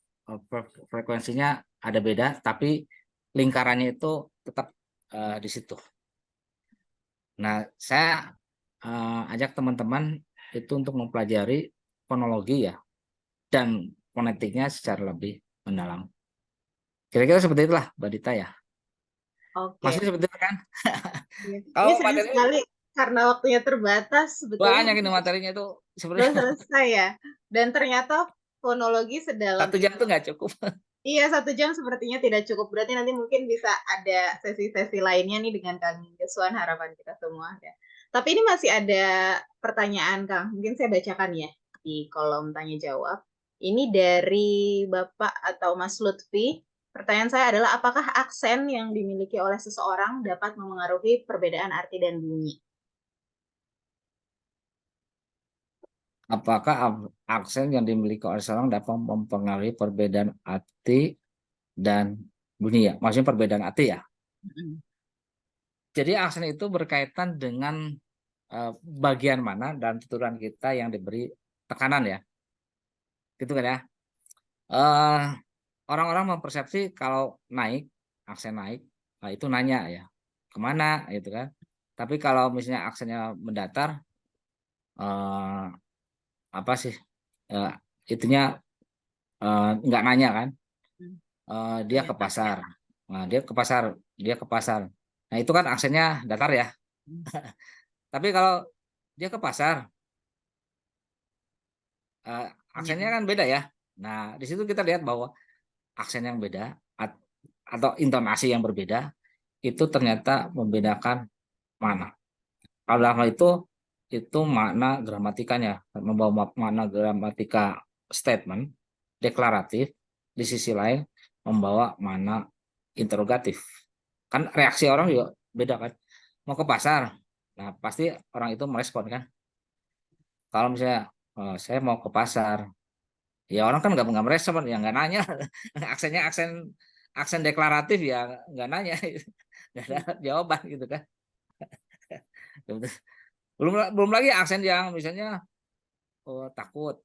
frekuensinya ada beda, tapi lingkarannya itu tetap di situ. Nah, saya ajak teman-teman itu untuk mempelajari fonologi ya dan fonetiknya secara lebih mendalam. Kira-kira seperti itulah, Mbak Dita ya. Oke. Maksudnya seperti itu kan? Ini Kalau sayang materi sekali karena waktunya terbatas, sebetulnya banyak ini materinya itu belum sebenarnya selesai ya. Dan ternyata fonologi sedalam 1 jam itu. tuh nggak cukup. Iya, 1 jam sepertinya tidak cukup. Berarti nanti mungkin bisa ada sesi-sesi lainnya nih dengan Kang Yuswan, harapan kita semua. Ya. Tapi ini masih ada pertanyaan, Kang. Mungkin saya bacakan ya di kolom tanya jawab. Ini dari Bapak atau Mas Lutfi. Pertanyaan saya adalah, apakah aksen yang dimiliki oleh seseorang dapat memengaruhi perbedaan arti dan bunyi? Apakah aksen yang dimiliki oleh seorang dapat mempengaruhi perbedaan arti dan bunyi ya? Maksudnya perbedaan arti ya? Jadi aksen itu berkaitan dengan bagian mana dan tuturan kita yang diberi tekanan ya. Gitu kan ya? Orang-orang mempersepsi kalau naik, aksen naik, nah itu nanya ya, kemana gitu kan. Tapi kalau misalnya aksennya mendatar, apa sih, itunya nggak nanya kan, dia ke pasar. Nah, dia ke pasar. Nah itu kan aksennya datar ya. Tapi kalau dia ke pasar, aksennya kan beda ya. Nah di situ kita lihat bahwa aksen yang beda atau intonasi yang berbeda itu ternyata membedakan mana. Kalau dalam hal itu makna gramatikanya, membawa makna gramatika statement, deklaratif, di sisi lain membawa makna interrogatif. Kan reaksi orang juga beda kan. Mau ke pasar, nah pasti orang itu merespon kan. Kalau misalnya saya mau ke pasar, ya orang kan nggak merespon, ya nggak nanya. Aksennya aksen deklaratif ya nggak nanya, nggak ada jawaban gitu kan. Belum lagi aksen yang misalnya takut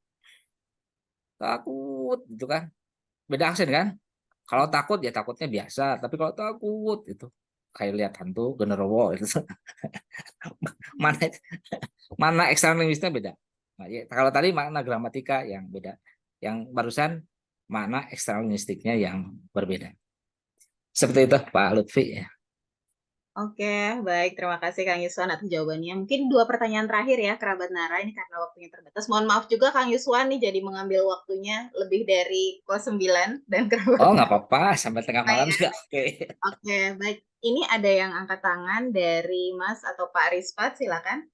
gitu kan. Beda aksen kan. Kalau takut ya takutnya biasa, tapi kalau takut itu kayak lihat hantu genderuwo itu. Mana mana eksternal linguistiknya beda. Nah, ya, kalau tadi makna gramatika yang beda. Yang barusan makna eksternal linguistiknya yang berbeda. Seperti itu Pak Lutfi ya. Oke, baik. Terima kasih Kang Yuswan atas jawabannya. Mungkin 2 pertanyaan terakhir ya, kerabat Nara. Ini karena waktunya terbatas. Mohon maaf juga Kang Yuswan nih jadi mengambil waktunya lebih dari pukul 9 dan kerabat Oh, nggak Nara. apa-apa, sampai tengah malam juga. Oke. Oke, baik. Ini ada yang angkat tangan dari Mas atau Pak Rispat, silakan.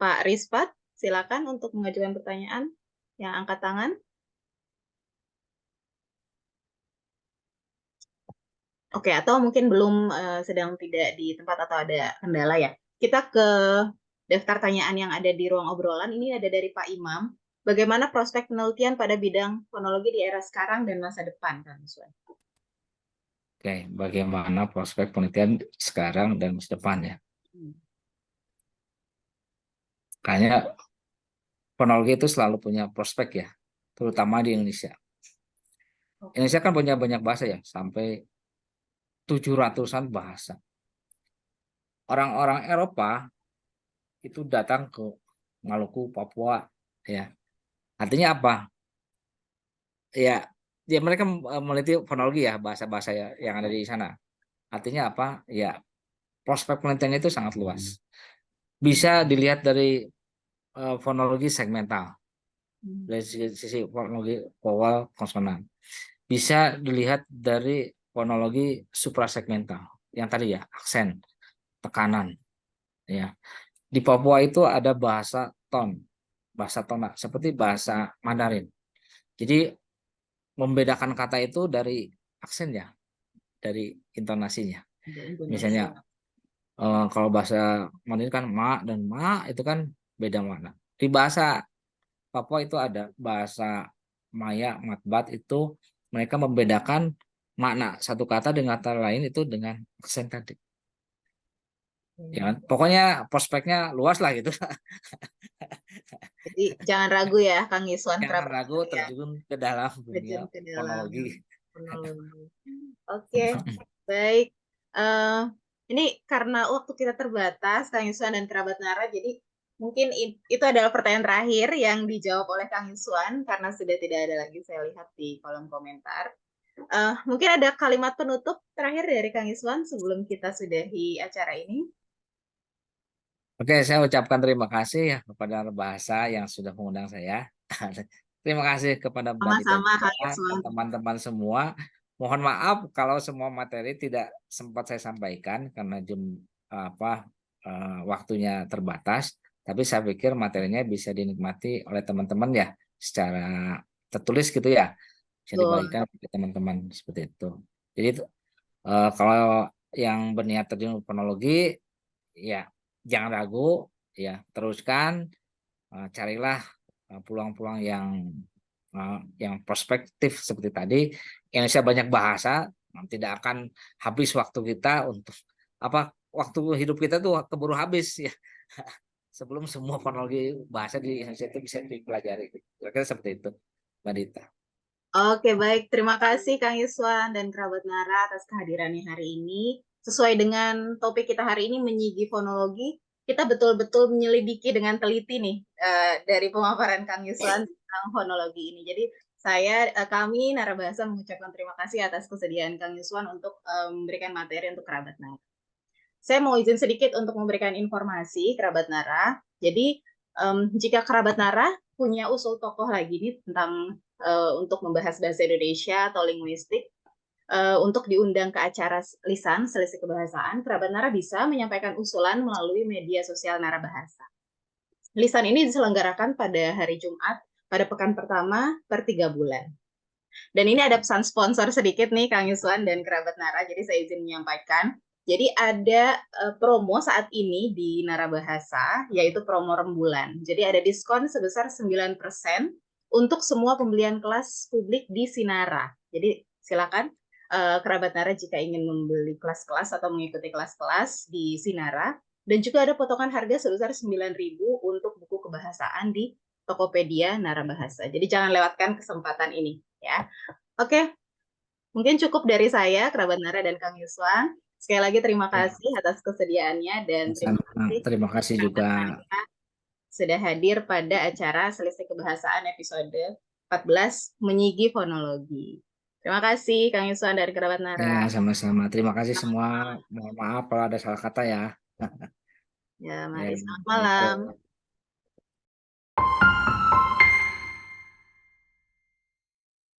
Pak Rispat, silakan untuk mengajukan pertanyaan yang angkat tangan. Oke, atau mungkin belum sedang tidak di tempat atau ada kendala ya. Kita ke daftar tanyaan yang ada di ruang obrolan. Ini ada dari Pak Imam. Bagaimana prospek penelitian pada bidang fonologi di era sekarang dan masa depan, Kang Yuswan? Oke, bagaimana prospek penelitian sekarang dan masa depan ya? Kayaknya fonologi itu selalu punya prospek ya, terutama di Indonesia. Indonesia kan punya banyak bahasa ya, sampai 700-an bahasa. Orang-orang Eropa itu datang ke Maluku, Papua, ya. Artinya apa? Ya, ya mereka meneliti fonologi ya, bahasa-bahasa yang ada di sana. Artinya apa? Ya, prospek penelitiannya itu sangat luas. Bisa dilihat dari fonologi segmental, dari sisi fonologi vowel konsonan. Bisa dilihat dari fonologi suprasegmental, yang tadi ya, aksen, tekanan. Ya. Di Papua itu ada bahasa tona, seperti bahasa Mandarin. Jadi membedakan kata itu dari aksennya, dari intonasinya. Misalnya kalau bahasa Mandarin kan ma dan ma itu kan beda makna. Di bahasa Papua itu ada bahasa Maya, Matbat itu mereka membedakan makna satu kata dengan kata lain itu dengan aksen tadi. Ya kan? Pokoknya prospeknya luas lah gitu. Jadi jangan ragu ya, Kang Yuswan. Jangan ragu terjun ke dalam dunia fonologi. Oke, baik. Ini karena waktu kita terbatas, Kang Yuswan dan kerabat Nara, jadi mungkin itu adalah pertanyaan terakhir yang dijawab oleh Kang Yuswan karena sudah tidak ada lagi saya lihat di kolom komentar. Mungkin ada kalimat penutup terakhir dari Kang Yuswan sebelum kita sudahi acara ini. Oke, saya ucapkan terima kasih ya kepada bahasa yang sudah mengundang saya. Terima kasih kepada Mbak Dita Sama-sama, Kang juga, Yuswan. teman-teman semua. Mohon maaf kalau semua materi tidak sempat saya sampaikan karena waktunya terbatas. Tapi saya pikir materinya bisa dinikmati oleh teman-teman ya secara tertulis gitu ya. Bisa dibagikan ke teman-teman seperti itu. Jadi kalau yang berniat terjun fonologi ya jangan ragu ya, teruskan, carilah peluang-peluang yang prospektif seperti tadi. Indonesia banyak bahasa, tidak akan habis waktu kita untuk waktu hidup kita tuh keburu habis ya. Sebelum semua fonologi bahasa di Indonesia itu bisa dipelajari. Kira-kira seperti itu, Mbak Dita. Oke, baik. Terima kasih Kang Yuswan dan kerabat Nara atas kehadirannya hari ini. Sesuai dengan topik kita hari ini, menyigi fonologi, kita betul-betul menyelidiki dengan teliti nih dari pemaparan Kang Yuswan tentang fonologi ini. Jadi kami Narabahasa mengucapkan terima kasih atas kesediaan Kang Yuswan untuk memberikan materi untuk kerabat Nara. Saya mau izin sedikit untuk memberikan informasi kerabat Nara. Jadi jika kerabat Nara punya usul tokoh lagi nih tentang untuk membahas bahasa Indonesia atau linguistik, untuk diundang ke acara lisan selisih kebahasaan, kerabat Nara bisa menyampaikan usulan melalui media sosial Nara Bahasa. Lisan ini diselenggarakan pada hari Jumat pada pekan pertama per 3 bulan. Dan ini ada pesan sponsor sedikit nih Kang Yuswan dan kerabat Nara, jadi saya izin menyampaikan. Jadi ada promo saat ini di Nara Bahasa, yaitu promo rembulan. Jadi ada diskon sebesar 9% untuk semua pembelian kelas publik di Sinara. Jadi silakan kerabat Nara jika ingin membeli kelas-kelas atau mengikuti kelas-kelas di Sinara. Dan juga ada potongan harga sebesar 9.000 untuk buku kebahasaan di Tokopedia Nara Bahasa. Jadi jangan lewatkan kesempatan ini ya. Oke, mungkin cukup dari saya, kerabat Nara dan Kang Yuswan. Sekali lagi terima kasih atas kesediaannya dan Terima kasih juga sudah hadir pada acara Selisih Kebahasaan episode 14 Menyigi Fonologi. Terima kasih Kang Yuswan dari kerabat Nara. ya, sama-sama. Terima kasih semua. Mohon maaf kalau ada salah kata ya. Ya, mari Ya, selamat malam. Assalamualaikum.